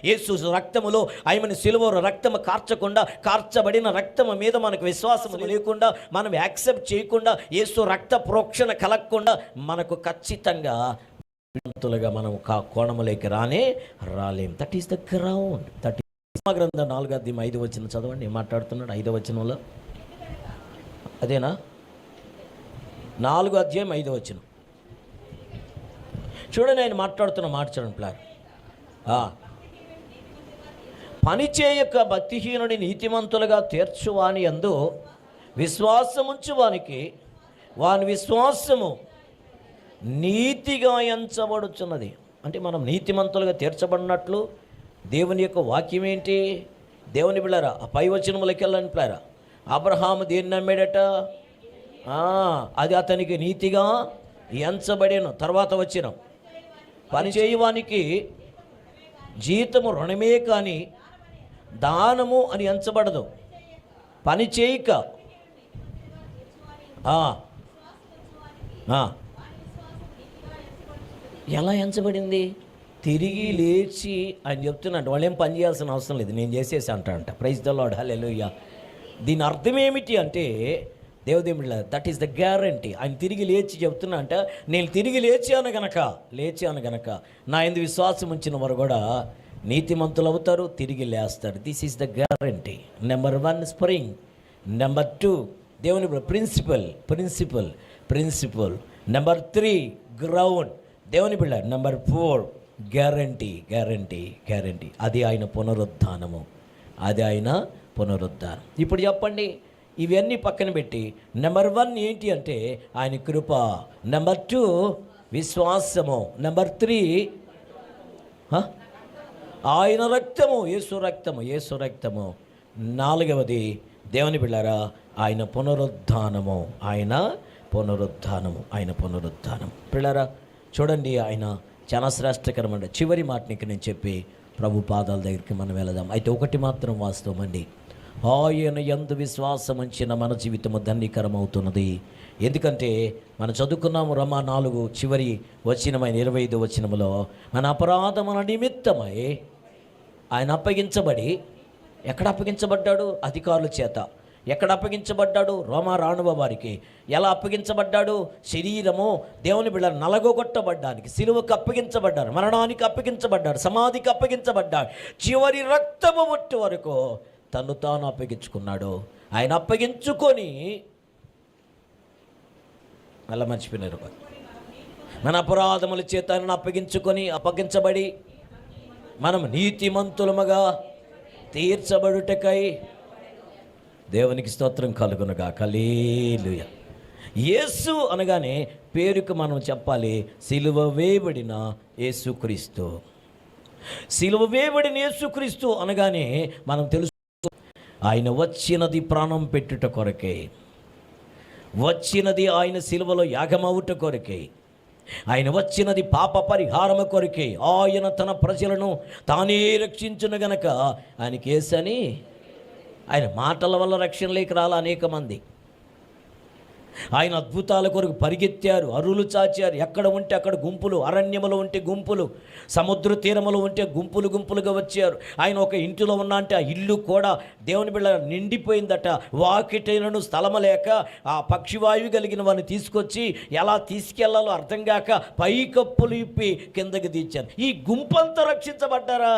యేసు రక్తములో ఆయన సిలువ రక్తము కార్చబడిన రక్తము మీద మనకు విశ్వాసం లేకుండా, మనం యాక్సెప్ట్ చేయకుండా, యేసు రక్త ప్రోక్షణ కలగకుండా మనకు ఖచ్చితంగా మనం కోణములోకి రాలేం. That is the ground. That is గ్రంథం 4:5 చదవండి. ఏం మాట్లాడుతున్నాడు 5వ వచనంలో? అదేనా? 4:5 చూడండి, ఆయన మాట్లాడుతున్న మాట చూడండి ప్లాన్. పని చేయక భక్తిహీనుడి నీతిమంతులుగా తీర్చువాని యందు విశ్వాసముంచు వానికి వాని విశ్వాసము నీతిగా ఎంచబడుచున్నది. అంటే మనం నీతిమంతులుగా తీర్చబడినట్లు దేవుని యొక్క వాక్యం ఏంటి? దేవుని బిళ్ళారా, ఆ పై వచనములకి వెళ్ళని పిల్లారా, అబ్రహాము దేన్ని నమ్మాడట? అది అతనికి నీతిగా ఎంచబడేను. తర్వాత వచ్చిన పని చేయవానికి జీతము రుణమే కానీ దానము అని ఎంచబడదు. పని చేయక ఎలా ఎంచబడింది? తిరిగి లేచి ఆయన చెప్తున్నాడు, వాళ్ళు ఏం పని చేయాల్సిన అవసరం లేదు, నేను చేసేసి అంట. Praise the Lord. హల్లెలూయా. దీని అర్థం ఏమిటి అంటే, దేవుదేవుళ్ళ, దట్ ఈస్ ద గ్యారంటీ. ఆయన తిరిగి లేచి చెప్తున్నా అంట, నేను తిరిగి లేచాను గనక నా యందు విశ్వాసం ఉంచిన వారు కూడా నీతిమంతులు అవుతారు, తిరిగి లేస్తారు. This is the guarantee. Number 1 spring. Number 2 దేవుని ప్రిన్సిపల్. నెంబర్ 3 గ్రౌండ్, దేవుని బిళ్ళ. Number 4 guarantee. అది ఆయన పునరుద్ధానము. ఇప్పుడు చెప్పండి, ఇవన్నీ పక్కన పెట్టి నెంబర్ 1 ఏంటి అంటే ఆయన కృప. నెంబర్ 2 విశ్వాసము. నెంబర్ 3 ఆయన రక్తము, యేసు రక్తము. 4వది దేవుని బిళ్ళారా, ఆయన పునరుద్ధానము. పిల్లరా చూడండి, ఆయన చాలా శ్రేష్టకరమండి. చివరి మాటనికి నేను చెప్పి ప్రభు పాదాల దగ్గరికి మనం వెళదాం. అయితే ఒకటి మాత్రం వాస్తవం అండి, ఆయన యందు విశ్వాసం ఉంచిన మన జీవితము ధన్యకరమవుతున్నది. ఎందుకంటే మనం చదువుకున్నాము Roma 4 చివరి వచనమైన 25వ వచనములో, మన అపరాధముల నిమిత్తమై ఆయన అప్పగించబడి, ఎక్కడ అప్పగించబడ్డాడు? అధికారుల చేత. ఎక్కడ అప్పగించబడ్డాడు? రోమా రాణువ వారికి. ఎలా అప్పగించబడ్డాడు? శరీరము దేవుని బిడ్డలు నలగొట్టబడ్డానికి సిలువకు అప్పగించబడ్డారు, మరణానికి అప్పగించబడ్డారు, సమాధికి అప్పగించబడ్డాడు. చివరి రక్తము ఒట్టు వరకు తను తాను అప్పగించుకున్నాడు. ఆయన అప్పగించుకొని మళ్ళీ మర్చిపోయినారు. మన అపరాధముల చేత అప్పగించబడి మనం నీతిమంతులముగా తీర్చబడుటకై దేవునికి స్తోత్రం కలుగునుగా. హల్లెలూయా. యేసు అనగానే పేరుకు మనం చెప్పాలి, సిలువ వేయబడిన యేసుక్రీస్తు. సిలువ వేయబడిన యేసుక్రీస్తు అనగానే మనం తెలుసు, ఆయన వచ్చినది ప్రాణం పెట్టుట కొరకే, వచ్చినది ఆయన సిలువలో యాగమవుట కొరకే, ఆయన వచ్చినది పాప పరిహారము కొరకే. ఆయన తన ప్రజలను తానే రక్షించును గనక ఆయనకి యేసని. ఆయన మాటల వల్ల రక్షణలోకి రాల అనేక మంది. ఆయన అద్భుతాల కొరకు పరిగెత్తారు, అరులు చాచారు. ఎక్కడ ఉంటే అక్కడ గుంపులు, అరణ్యములో ఉంటే గుంపులు, సముద్ర తీరములో ఉంటే గుంపులుగా వచ్చారు. ఆయన ఒక ఇంటిలో ఉన్నా అంటే ఆ ఇల్లు కూడా దేవుని బిడ్డ నిండిపోయిందట. వాకిటైనను స్థలము లేక ఆ పక్షివాయువు కలిగిన వారిని తీసుకొచ్చి ఎలా తీసుకెళ్లాలో అర్థం కాక పైకప్పులు ఇప్పి కిందకి తీర్చారు. ఈ గుంపంతా రక్షించబడ్డారా?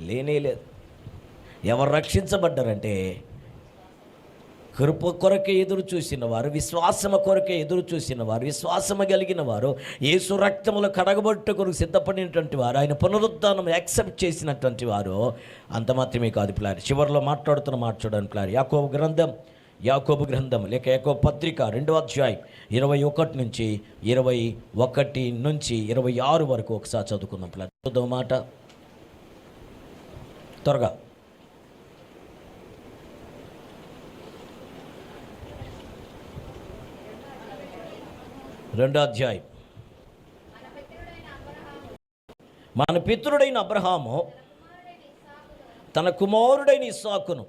లేనే లేదు. ఎవరు రక్షించబడ్డారంటే కృప కొరకే ఎదురు చూసిన వారు, విశ్వాసము కొరకే ఎదురు చూసిన వారు, విశ్వాసము కలిగిన వారు, యేసు రక్తములో కడగబట్టు కొరకు సిద్ధపడినటువంటి వారు, ఆయన పునరుద్ధానం యాక్సెప్ట్ చేసినటువంటి వారు అంత మాత్రమే కాదు ప్లాన్. చివరిలో మాట్లాడుతున్న మాట చూడండి ప్లాన్. యాకోబు గ్రంథం లేక యాకోబు పత్రిక 2వ అధ్యాయం 21 నుంచి 26 వరకు ఒకసారి చదువుకుందాం ప్లాన్. చూద్దాం మాట త్వరగా. 2వ అధ్యాయం. మన పితరుడైన అబ్రహాము తన కుమారుడైన ఇస్సాకును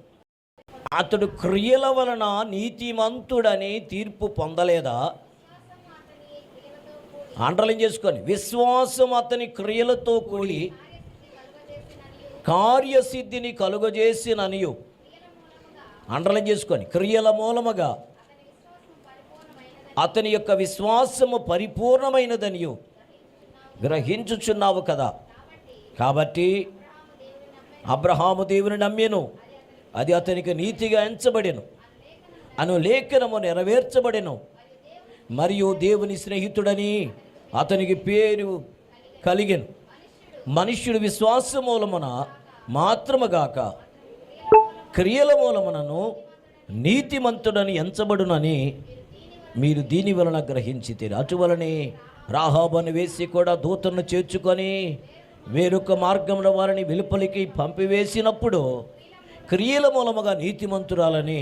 అతడు క్రియల వలన నీతిమంతుడని తీర్పు పొందలేదా? అండర్లైన్ చేసుకొని, విశ్వాసం అతని క్రియలతో కూడి కార్యసిద్ధిని కలుగజేసిననియు. అండర్లైన్ చేసుకొని, క్రియల మూలముగా అతని యొక్క విశ్వాసము పరిపూర్ణమైనదనియు గ్రహించుచున్నావు కదా. కాబట్టి అబ్రహాము దేవుని నమ్మెను, అది అతనికి నీతిగా ఎంచబడెను, అను లేఖనము నెరవేర్చబడెను, మరియు దేవుని స్నేహితుడని అతనికి పేరు కలిగెను. మనుష్యుడు విశ్వాస మూలమున మాత్రముగాక క్రియల మూలమునను నీతిమంతుడని ఎంచబడునని మీరు దీని వలన గ్రహించితే. అటువలనే రాహాబును వేసి కూడా దూతను చేర్చుకొని వేరొక మార్గంలో వారిని వెలుపలికి పంపివేసినప్పుడు క్రియల మూలముగా నీతిమంతురాలని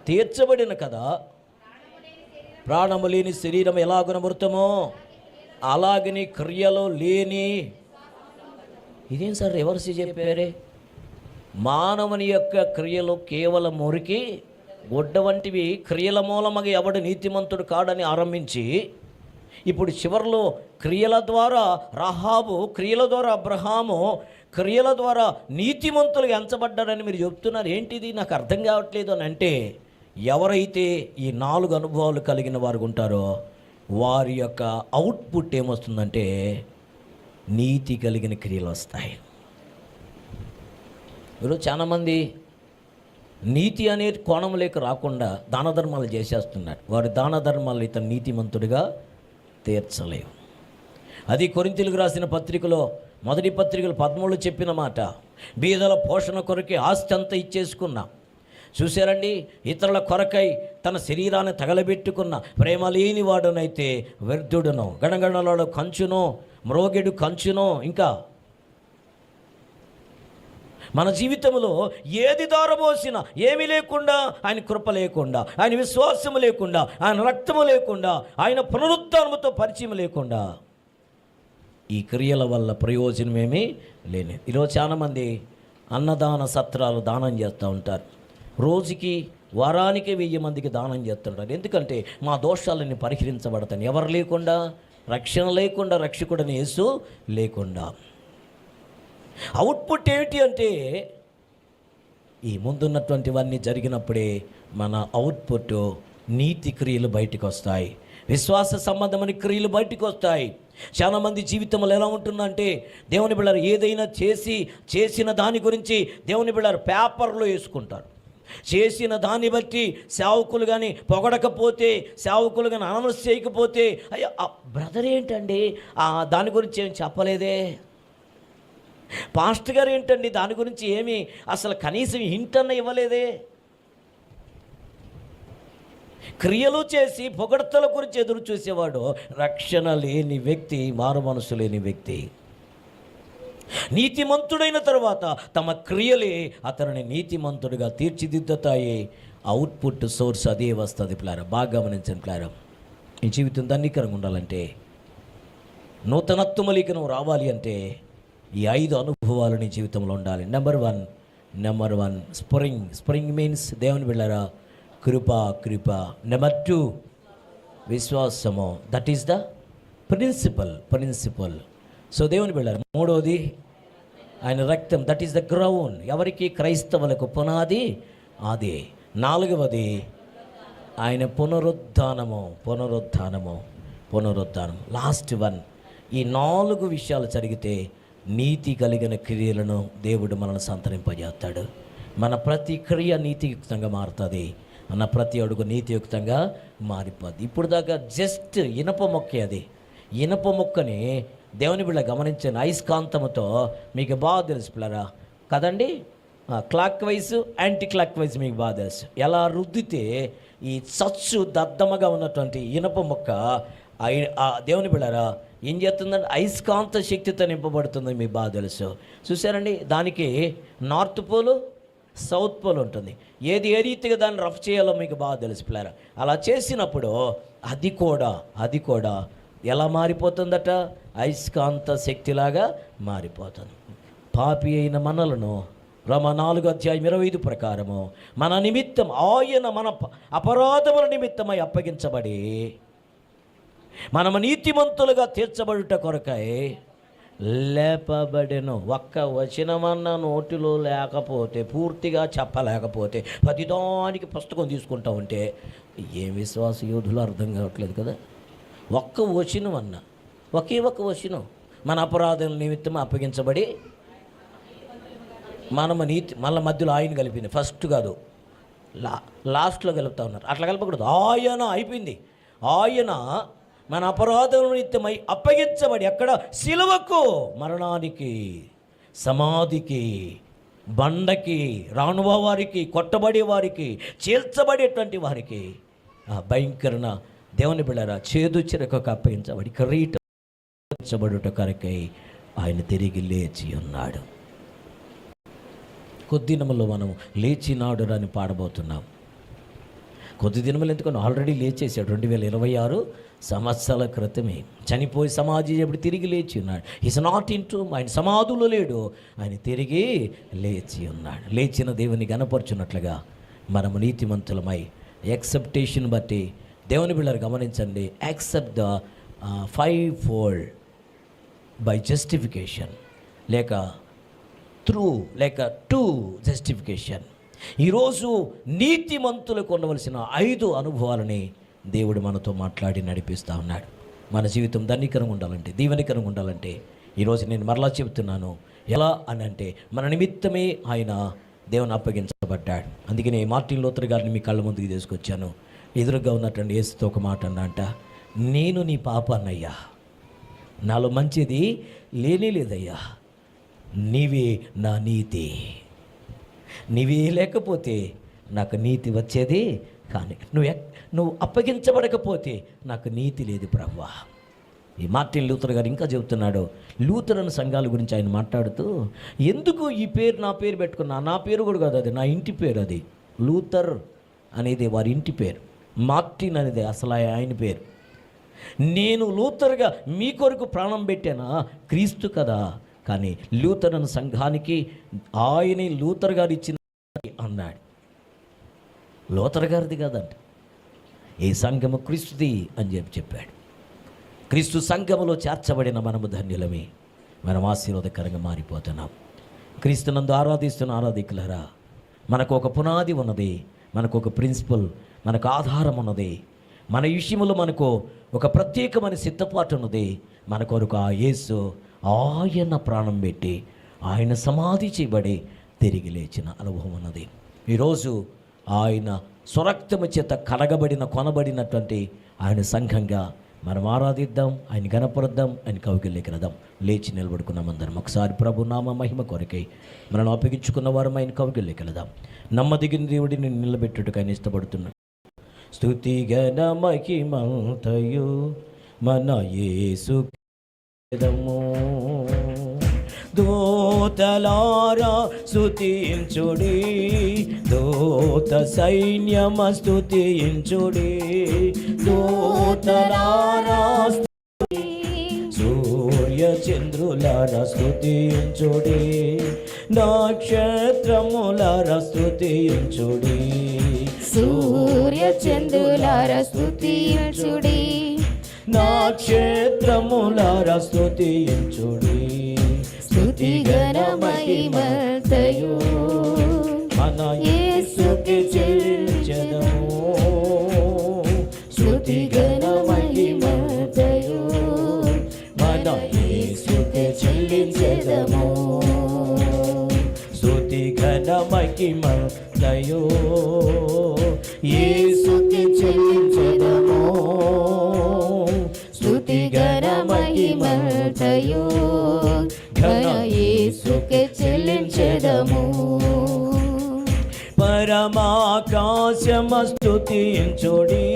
తీర్చబడిన కదా. ప్రాణము లేని శరీరం ఎలాగున మృతమో అలాగని క్రియలో లేని. ఇదేం సార్ రివర్స్ చెప్పారే? మానవుని యొక్క క్రియలు కేవలం మురికి గుడ్డ వంటివి, క్రియల మూలముగా ఎవడు నీతిమంతుడు కాడని ఆరంభించి, ఇప్పుడు చివరిలో క్రియల ద్వారా రాహాబు, క్రియల ద్వారా అబ్రహాము, క్రియల ద్వారా నీతిమంతులుగా ఎంచబడ్డాడని మీరు చెప్తున్నారు. ఏంటిది నాకు అర్థం కావట్లేదు అని అంటే, ఎవరైతే ఈ 4 అనుభవాలు కలిగిన వారు ఉంటారో వారి యొక్క అవుట్పుట్ ఏమొస్తుందంటే నీతి కలిగిన క్రియలు వస్తాయి. ఈరోజు చాలామంది నీతి అనే కోణం లేక రాకుండా దాన ధర్మాలు చేసేస్తున్నారు. వారి దాన ధర్మాలు ఇతను నీతిమంతుడిగా తీర్చలేవు. అది కొరింథీయులకు రాసిన పత్రికలో మొదటి పత్రికలు 13 చెప్పిన మాట. బీదల పోషణ కొరకే ఆస్తి అంతా ఇచ్చేసుకున్నా. చూశారండి, ఇతరుల కొరకై తన శరీరాన్ని తగలబెట్టుకున్న ప్రేమ లేని వాడునైతే వ్యర్థుడును, గణగణలలో కంచునో మ్రోగెడు కంచునో. ఇంకా మన జీవితంలో ఏది దారబోసినా ఏమీ లేకుండా, ఆయన కృప లేకుండా, ఆయన విశ్వాసము లేకుండా, ఆయన రక్తము లేకుండా, ఆయన పునరుద్ధానముతో పరిచయం లేకుండా ఈ క్రియల వల్ల ప్రయోజనమేమీ లేని. ఈరోజు చాలామంది అన్నదాన సత్రాలు దానం చేస్తూ ఉంటారు. రోజుకి వారానికి 1000 మందికి దానం చేస్తుంటారు. ఎందుకంటే మా దోషాలన్నీ పరిహరించబడతాయి. ఎవరు లేకుండా, రక్షణ లేకుండా, రక్షకుడని యేసు లేకుండా. అవుట్పుట్ ఏమిటి అంటే, ఈ ముందున్నటువంటివన్నీ జరిగినప్పుడే మన అవుట్పుట్ నీతి క్రియలు బయటికి వస్తాయి, విశ్వాస సంబంధమైన క్రియలు బయటికి వస్తాయి. చాలామంది జీవితంలో ఎలా ఉంటుందంటే, దేవుని బిళ్ళారు ఏదైనా చేసిన దాని గురించి దేవుని బిళ్ళారు పేపర్లో వేసుకుంటారు. చేసిన దాన్ని బట్టి సేవకులు కానీ పొగడకపోతే, సేవకులు కానీ అనౌన్స్ చేయకపోతే, అయ్యో బ్రదర్ ఏంటండి దాని గురించి ఏం చెప్పలేదే, పాస్టర్ గారు ఏంటండి దాని గురించి ఏమీ అసలు కనీసం హింట్ అన్న ఇవ్వలేదే. క్రియలు చేసి పొగడ్తల గురించి ఎదురు చూసేవాడు రక్షణ లేని వ్యక్తి, మారు మనసు లేని వ్యక్తి. నీతిమంతుడైన తర్వాత తమ క్రియలే అతనిని నీతిమంతుడిగా తీర్చిదిద్దుతాయి. అవుట్పుట్ సోర్స్ అదే వస్తుంది. ప్లారం బాగా గమనించండి. ప్లారం ఈ జీవితం ధన్యకరంగా ఉండాలంటే, నూతనత్వమలికి నువ్వు రావాలి అంటే ఈ 5 అనుభవాలు నీ జీవితంలో ఉండాలి. నెంబర్ వన్ స్ప్రింగ్ మీన్స్ దేవుని బిళ్ళారా కృప. నెంబర్ 2 విశ్వాసము. That is the principle. So దేవుని బిళ్ళారు. 3వది ఆయన రక్తం. That is the ground. ఎవరికి? క్రైస్తవులకు పునాది అదే. 4వది ఆయన పునరుద్ధానము. Last one. ఈ 4 విషయాలు జరిగితే నీతి కలిగిన క్రియలను దేవుడు మనల్ని సంతరింపజేస్తాడు. మన ప్రతి క్రియ నీతియుక్తంగా మారుతుంది. అన్న ప్రతి అడుగు నీతియుక్తంగా మారిపోద్ది. ఇప్పుడు దాకా జస్ట్ ఇనప మొక్కే అది. ఇనప మొక్కని దేవుని బిళ్ళ గమనించిన అయస్కాంతముతో మీకు బాగా తెలుసు పిల్లరా కదండి. Clock wise anti clock wise మీకు బాగా తెలుసు. ఎలా రుద్దితే ఈ చచ్చు దద్దమగా ఉన్నటువంటి ఇనప మొక్క దేవుని బిళ్ళరా ఏం చేస్తుందంటే అయస్కాంత శక్తితో నింపబడుతుంది, మీకు బాగా తెలుసు. చూసారండి, దానికి నార్త్ పోలు సౌత్ పోల్ ఉంటుంది. ఏది ఏ రీతిగా దాన్ని రఫ్ చేయాలో మీకు బాగా తెలుసు పిల్లరా. అలా చేసినప్పుడు అది కూడా ఎలా మారిపోతుందట, అయస్కాంత శక్తిలాగా మారిపోతుంది. పాపి అయిన మనలను రోమా 4:25 ప్రకారము మన నిమిత్తం ఆయన మన అపరాధముల నిమిత్తమై అప్పగించబడి మనము నీతిమంతులుగా తీర్చబడుట కొరకై లేపబడెను. ఒక్క వచనమన్న నోటిలో లేకపోతే, పూర్తిగా చెప్పలేకపోతే, ప్రతిదానికి పుస్తకం తీసుకుంటా ఉంటే ఏ విశ్వాస యోధులు అర్థం కావట్లేదు కదా. ఒక్క వచనం అన్న, ఒకే ఒక్క వచనం, మన అపరాధం నిమిత్తం అప్పగించబడి మనము నీతి, మళ్ళీ మధ్యలో ఆయన కలిపింది. ఫస్ట్ కాదు, లాస్ట్లో కలుపుతా ఉన్నారు. అట్లా కలపకూడదు. ఆయన అయిపోయింది. ఆయన మన అపరాధం నిమిత్తమై అప్పగించబడి ఎక్కడ, సిలువకు, మరణానికి, సమాధికి, బండకి, రానువ వారికి, కొట్టబడే వారికి, చీల్చబడేటువంటి వారికి, ఆ భయంకరణ దేవుని బిళ్ళరా చేదు చిరకకు అప్పగించబడి కిరీటబడుట కొరకై ఆయన తిరిగి లేచి ఉన్నాడు. కొద్ది దినములో మనం లేచినాడు అని పాడబోతున్నాం. కొద్ది దినములు ఎందుకని ఆల్రెడీ లేచేసాడు. 2026 సంవత్సరాల క్రితమే చనిపోయి సమాధి ఎప్పుడు తిరిగి లేచి ఉన్నాడు. ఈజ్ నాట్ ఇన్ టు ఆయన సమాధులో లేడు, ఆయన తిరిగి లేచి ఉన్నాడు. లేచిన దేవుని గణపరచున్నట్లుగా మనము నీతిమంతులమై ఎక్సెప్టేషన్ బట్టి దేవుని బిళ్ళను గమనించండి. Accept the 5-fold by justification, లేక త్రూ, లేక టు జస్టిఫికేషన్. ఈరోజు నీతిమంతులకు ఉండవలసిన 5 అనుభవాలని దేవుడు మనతో మాట్లాడి నడిపిస్తూ ఉన్నాడు. మన జీవితం ధన్యకరంగా ఉండాలంటే, దీవెనకరంగా ఉండాలంటే ఈరోజు నేను మరలా చెబుతున్నాను. ఎలా అని అంటే, మన నిమిత్తమే ఆయన దేవుని అప్పగించబడ్డాడు. అందుకనే మార్టిన్ లూథర్ గారిని మీ కళ్ళ ముందుకు తీసుకొచ్చాను. ఎదురుగా ఉన్నటువంటి యేసుతో ఒక మాట అన్నంట, నేను నీ పాపాన్నయ్యా, నాలో మంచిది లేనే లేదయ్యా, నీవే నా నీతి, నీవే లేకపోతే నాకు నీతి వచ్చేది కానీ, నువ్వు అప్పగించబడకపోతే నాకు నీతి లేదు ప్రభువా. ఈ మార్టిన్ లూథర్ గారు ఇంకా చెబుతున్నాడు. లూథరన్ సంఘాల గురించి ఆయన మాట్లాడుతూ, ఎందుకు ఈ పేరు నా పేరు పెట్టుకున్నా, నా పేరు కూడా కాదు, అది నా ఇంటి పేరు. అది లూథర్ అనేది వారి ఇంటి పేరు, మార్టిన్ అనేది అసలు ఆయన పేరు. నేను లూథర్గా మీ కొరకు ప్రాణం పెట్టానా, క్రీస్తు కదా, కానీ లూథరన్ సంఘానికి ఆయనే లూథర్ గారు ఇచ్చిన అన్నాడు. లూథర్ గారిది కాదంట, ఈ సంఘము క్రీస్తుది అని చెప్పాడు. క్రీస్తు సంఘములో చేర్చబడిన మనము ధన్యులమే, మనం ఆశీర్వాదకరంగా మారిపోతున్నాం. క్రీస్తునందు ఆరాధిస్తున్న ఆరాధికులరా, మనకు ఒక పునాది ఉన్నది, మనకు ఒక ప్రిన్సిపల్, మనకు ఆధారం ఉన్నది. మన విషయంలో మనకు ఒక ప్రత్యేకమైన సిద్ధపాటు ఉన్నది. మన కొరకు ఆ యేసు ఆయన ప్రాణం పెట్టి ఆయన సమాధి చేయబడి తిరిగి లేచిన అనుభవం ఉన్నది. ఈరోజు ఆయన స్వరక్తము చేత కడగబడిన, కొనబడినటువంటి ఆయన సంఘంగా మనం ఆరాధిద్దాం, ఆయన గణపరుద్దాం, ఆయన కౌగిలికి రద్దాం. లేచి నిలబడుకున్నాం అందరం. ఒకసారి ప్రభు నామ మహిమ కొరకై మనం అప్పగించుకున్న వారం ఆయన కౌగిలికి రద్దాం. నమ్మదగిన దేవుడిని నిలబెట్టుటకు ఆయన ఇష్టపడుతున్నాడు. స్తుతి గణ మహిమంతయు మన యేసు దూతలారా స్తుతించుడి, దూత సైన్యమ స్తుతించుడి, దూతలారా సూర్య చంద్రులారా స్తుతించుడి, నక్షత్రములారా స్తుతించుడి, సూర్య చంద్రులారా స్తుతించుడి, నక్షత్రములారా స్తుతించుడి. స్తుతి గణ మహిమంతయు మన యేసుకి చెల్లించెదము, స్తుతి గణ మహిమంతయు మన యేసుకి చెల్లించెదము, స్తుతి ఘన మహిమంతయు యేసుకి చెల్లించెదము స్తుతి ఘన మహిమంతయు ఘన యేసుకి చెల్లించెదము పరమాకాశమ స్తుతించుడి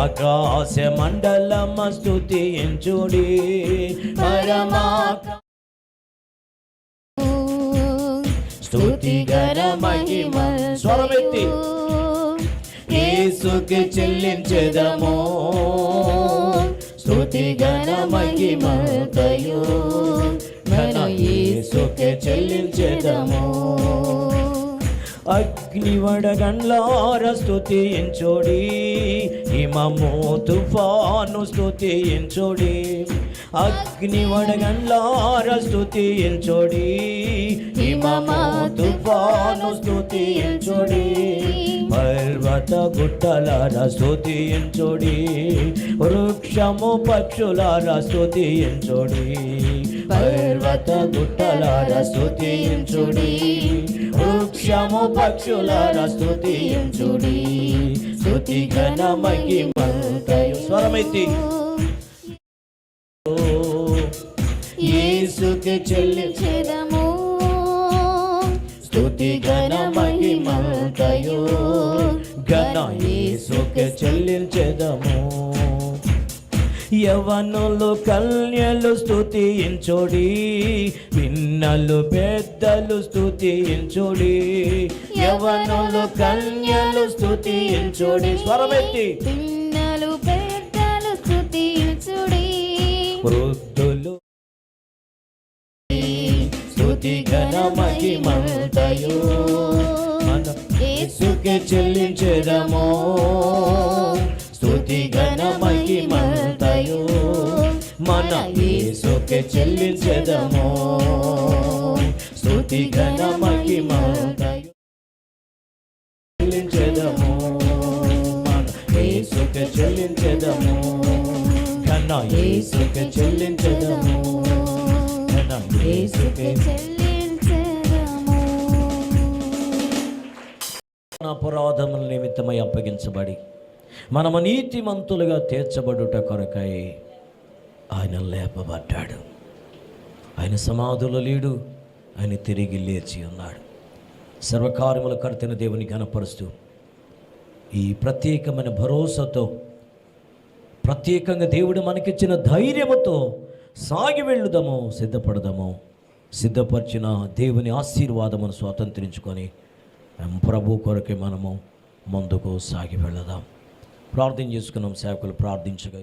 ఆకాశ మండలమ స్తుతించుడి స్తుతి ఘన మహిమ స్వరమెత్తి యేసుకి చెల్లించెదము స్తుతి ఘన మహిమంతయు ఘన యేసుకి చెల్లించెదము అగ్నివడగండ్లార స్తుతించుడి హిమము తుఫాను స్తుతించుడి అగ్నివడగండ్లార స్తుతించుడి హిమము తుఫాను స్తుతించుడి పర్వత గుట్టలార స్తుతించుడి వృక్షము పక్షులార స్తుతించుడి పర్వత గుట్టలార స్తుతించుడి వృక్షము పక్షులార స్తుతించుడి స్తుతి ఘన మహిమంతయు స్వరమెత్తి యేసుకి చెల్లించెదము స్తుతి ఘన మహిమంతయు ఘన యేసుకి చెల్లించెదము యవనులు కన్యలు స్తుతించుడి పిన్నలు పెద్దలు స్తుతించుడి యవనులు కన్యలు స్తుతించుడి స్వరమెత్తి పిన్నలు పెద్దలు స్తుతించుడి వృద్ధులు స్తుతి ఘన మహిమంతయు మన యేసుకి చెల్లించెదము స్తుతి ఘన మహిమంతయు మన యేసుకి చెల్లించెదము స్తుతి ఘన మహిమంతయు చెల్లించెదము మన యేసుకి చెల్లించెదము ఘన యేసుకి చెల్లించెదము ఘన యేసుకి అపరాధముల నిమిత్తమై అప్పగించబడి మనము నీతిమంతులుగా తీర్చబడుట కొరకై ఆయన లేపబడ్డాడు. ఆయన సమాధులు లేడు, ఆయన తిరిగి లేచి ఉన్నాడు. సర్వకార్యముల కర్తైన దేవుని ఘనపరుస్తూ ఈ ప్రత్యేకమైన భరోసాతో, ప్రత్యేకంగా దేవుడు మనకిచ్చిన ధైర్యముతో సాగి వెళ్ళుదాము, సిద్ధపడదాము. సిద్ధపరిచిన దేవుని ఆశీర్వాదమును స్వాతంత్రించుకొని ప్రభు కొరకే మనము ముందుకు సాగి వెళదాం. ప్రార్థన చేసుకున్నాం. సేవకులు ప్రార్థించగా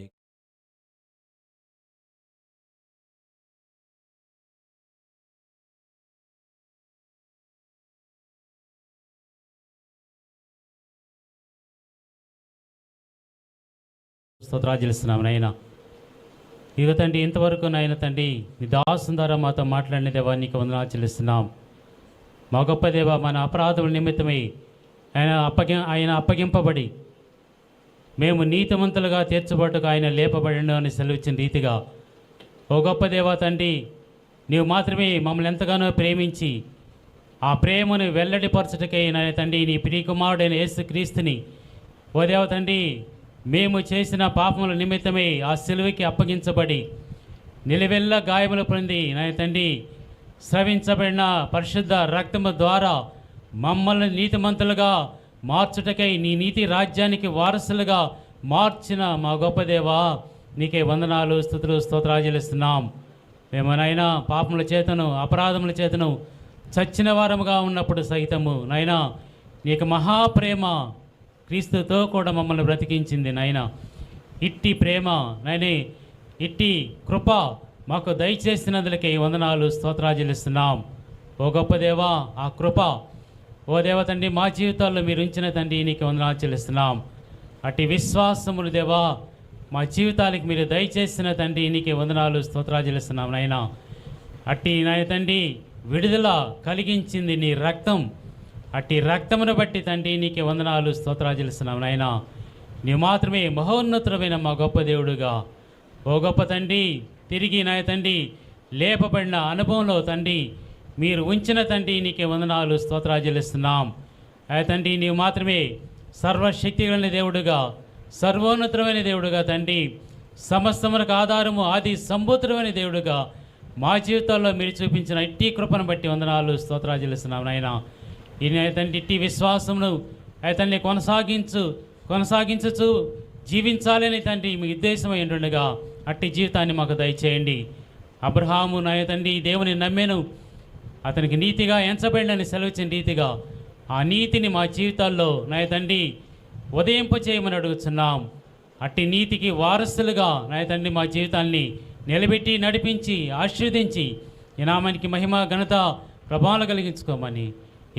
స్తోత్రాలు చెల్లిస్తున్నాము నాయన. ఇదిగో తండ్రి, ఇంతవరకు నాయన తండ్రి నీ దాసుని ద్వారా మాతో మాట్లాడిన దేవా నీకు వందనాలు చెల్లిస్తున్నాం. మా గొప్ప దేవ, మన అపరాధముల నిమిత్తమై ఆయన అప్పగింపబడి మేము నీతిమంతులుగా తీర్చబట్టుకు ఆయన లేపబడిన అని సెలవిచ్చిన రీతిగా ఓ గొప్ప దేవ తండ్రి, నీవు మాత్రమే మమ్మల్ని ఎంతగానో ప్రేమించి ఆ ప్రేమను వెల్లడిపరచుటకై నాయన తండ్రి నీ ప్రియకుమారుడైన యేసుక్రీస్తుని ఓ దేవ తండ్రి మేము చేసిన పాపముల నిమిత్తమై ఆ సిలువకి అప్పగించబడి నిలువెల్ల గాయములు పొంది నాయన తండ్రి స్రవించబడిన పరిశుద్ధ రక్తము ద్వారా మమ్మల్ని నీతిమంతులుగా మార్చుటకై నీ నీతి రాజ్యానికి వారసులుగా మార్చిన మా గొప్ప దేవా నీకే వందనాలు, స్తుతులు, స్తోత్రాలు చెల్లిస్తున్నాం. మేము నాయనా పాపముల చేతను అపరాధముల చేతను చచ్చిన వారముగా ఉన్నప్పుడు సైతము నాయనా నీకు మహాప్రేమ క్రీస్తుతో కూడా మమ్మల్ని బ్రతికించింది నాయన. ఇట్టి ప్రేమ నాయనే, ఇట్టి కృప మాకు దయచేసినందులకే వందనాలు, స్తోత్రాలు చెల్లిస్తున్నాం. ఓ గొప్ప దేవా, ఆ కృప ఓ దేవ తండ్రి మా జీవితాల్లో మీరు ఉంచిన తండ్రి నీకు వందనాలు చెల్లిస్తున్నాం. అట్టి విశ్వాసములు దేవా మా జీవితాలకు మీరు దయచేసిన తండ్రి నీకే వందనాలు, స్తోత్రాలు చెల్లిస్తున్నాం నాయన. అట్టి నాయన తండ్రి విడుదల కలిగించింది నీ రక్తం. అట్టి రక్తమును బట్టి తండ్రి నీకే వందనాలు, స్తోత్రాలు చెల్లిస్తున్నాం నాయన. నీవు మాత్రమే మహోన్నతుడమైన మా గొప్ప దేవుడుగా ఓ గొప్ప తండ్రి తిరిగి నాయ తండ్రి లేపబడిన అనుభవంలో తండ్రి మీరు ఉంచిన తండ్రి నీకే వందనాలు, స్తోత్రాలు చెల్లిస్తున్నాం. తండ్రి నీవు మాత్రమే సర్వశక్తి కలిగిన దేవుడుగా, సర్వోన్నతమైన దేవుడుగా తండ్రి, సమస్తములకు ఆధారము, ఆది సంభూతుడమైన దేవుడుగా మా జీవితాల్లో మీరు చూపించిన ఇట్టి కృపను బట్టి వందనాలు, స్తోత్రాలు చెల్లిస్తున్నాం నాయన. ఈ తండ్రి ఇట్టి విశ్వాసమును తండ్రి కొనసాగించచ్చు జీవించాలని తండ్రి మీ ఉద్దేశమై ఉండుగా అట్టి జీవితాన్ని మాకు దయచేయండి. అబ్రహాము నాయ తండ్రి దేవుని నమ్మెను, అతనికి నీతిగా ఎంచబడినని సెలవిచ్చిన రీతిగా ఆ నీతిని మా జీవితాల్లో నాయ తండ్రి ఉదయింపచేయమని అడుగుతున్నాం. అట్టి నీతికి వారసులుగా నాయ తండ్రి మా జీవితాన్ని నిలబెట్టి నడిపించి ఆశీర్వదించి ఈ నామానికి మహిమ ఘనత ప్రభావాలు కలిగించుకోమని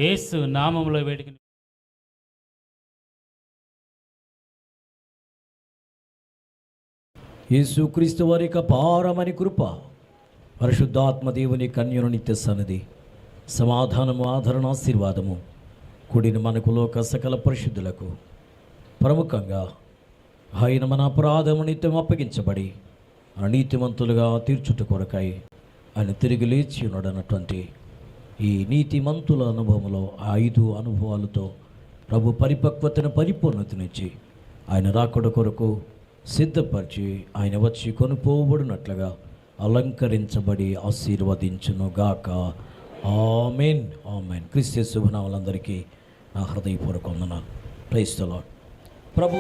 యేసు నామములో వేడుకుని యేసుక్రీస్తు వారి యొక్క అపారమని కృప, పరిశుద్ధాత్మ దేవుని కన్యను నిత్య సన్నిధి, సమాధానము, ఆదరణ, ఆశీర్వాదము కూడిన మనకు లోక సకల పరిశుద్ధులకు ప్రముఖంగా ఆయన మన అపరాధము నిత్యం అప్పగించబడి అనీతిమంతులుగా తీర్చుట కొరకై ఆయన తిరిగి లేచి ఉన్నాడన్నటువంటి ఈ నీతిమంతుల అనుభవంలో ఆ 5 అనుభవాలతో ప్రభు పరిపక్వతను, పరిపూర్ణతనిచ్చి ఆయన రాకడ కొరకు సిద్ధపరిచి ఆయన వచ్చి కొనుపోబడినట్లుగా అలంకరించబడి ఆశీర్వదించునుగాక. ఆమేన్, ఆమేన్. క్రీస్తు శుభనామలందరికీ నా హృదయపూర్వక వందనాలు. Praise the lord. ప్రభు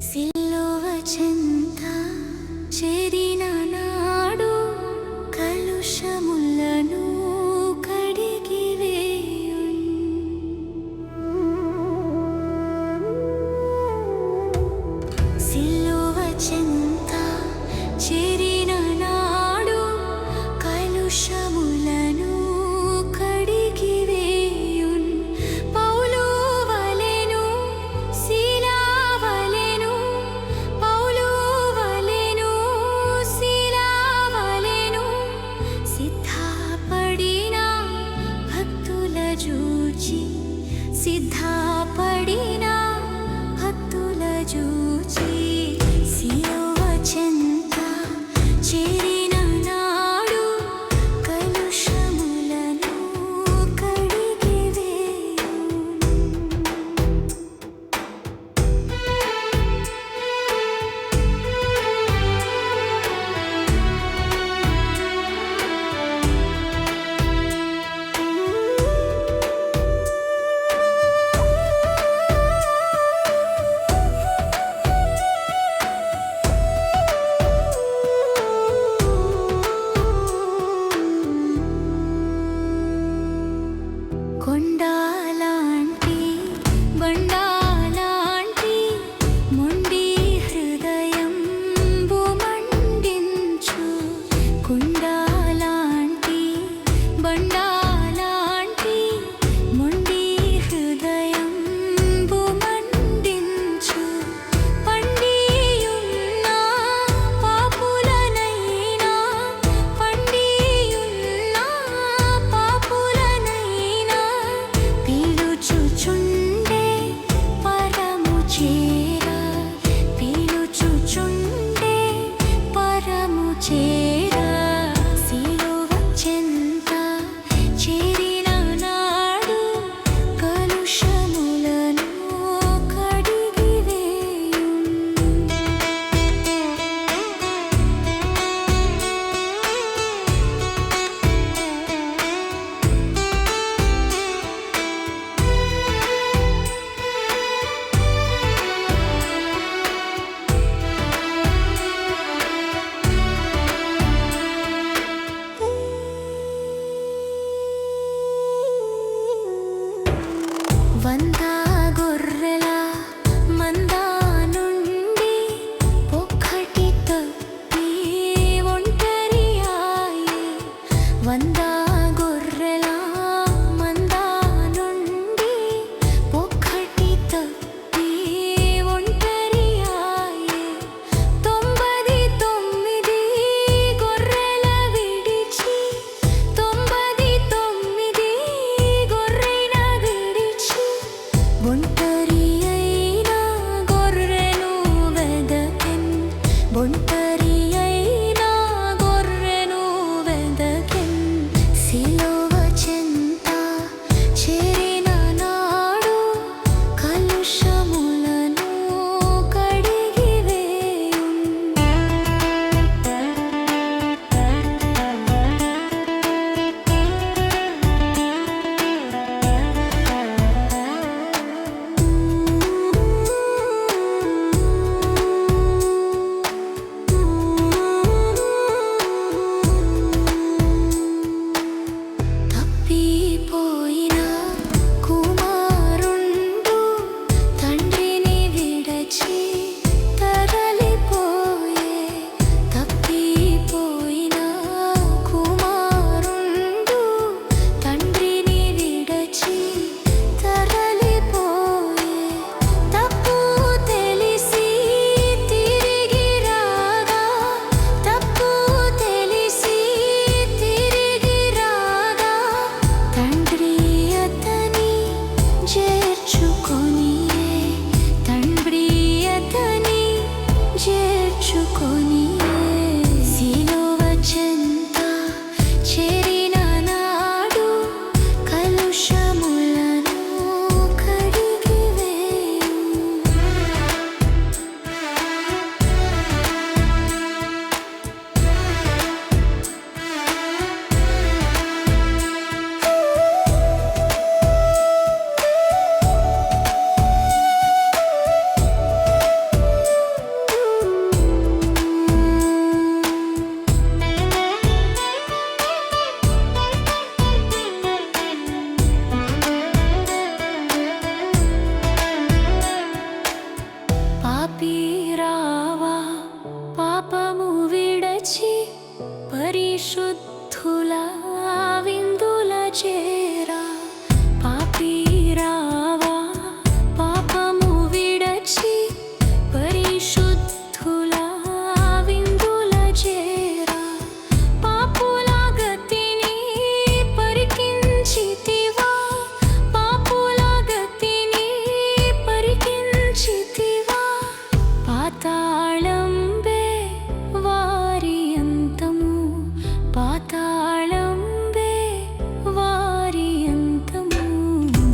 సిలువ చెంత చేరిన నాడు కలుషములను కడిగివేయున్. సిలువ చెంత చేరిన నాడు కలుషములను కడిగివేయున్. పౌలు వలెను, శీలా వలెను, పౌలు వంద గొర్రెల మంద నుండి ఒక్కటి తప్పి ఒంటరి ఆయే. వంద గొర్రెల మంద నుండి ఒక్కటి తప్పి ఒంటరి ఆయే. 99 గొర్రెల విడిచి 99 గొర్రెన విడిచి ఒంటరి అయిన గొర్రెను వెదకెన్. ఒంటరి అయిన గొర్రెను వెదకెన్. సిలువ చెంత చేరిన నాడు కలుషములను కడిగివేయున్. తప్పిపోయిన కుమారుండు తండ్రిని విడచి తరలిపోయే. తప్పిపోయిన కుమారుండు తండ్రిని విడచి తరలిపోయే. తప్పు తెలిసి తిరిగి రాగా తప్పు తెలిసి తిరిగి రాగా తండ్రి అతని చేర్చుకొనియే. తండ్రి అతని చేర్చుకొనియే. సిలువ చెంత చేరిన నాడు కలుషములను కడిగివేయున్. పాపిరావా పాపము విడచి పరిశుద్ధుల విందుల చేరా. పాపిరావా పాపము విడచి పరిశుద్ధుల విందుల చేరా. పాపుల గతిని పరికించితివా. పాపుల గతిని పరికించితివా. పాతాళంబే వారి అంతము. పాతాళంబే వారి అంతము.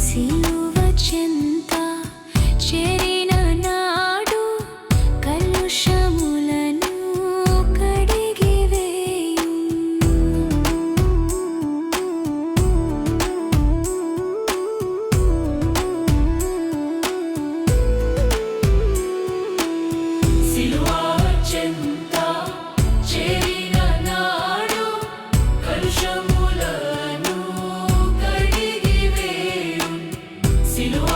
సిలువ చెంత చేరిన నాడు కలుషములను కడిగివేయున్. సిలువ చెంత చేరిన నాడు కలుషములను కడిగివేయున్. సిలువ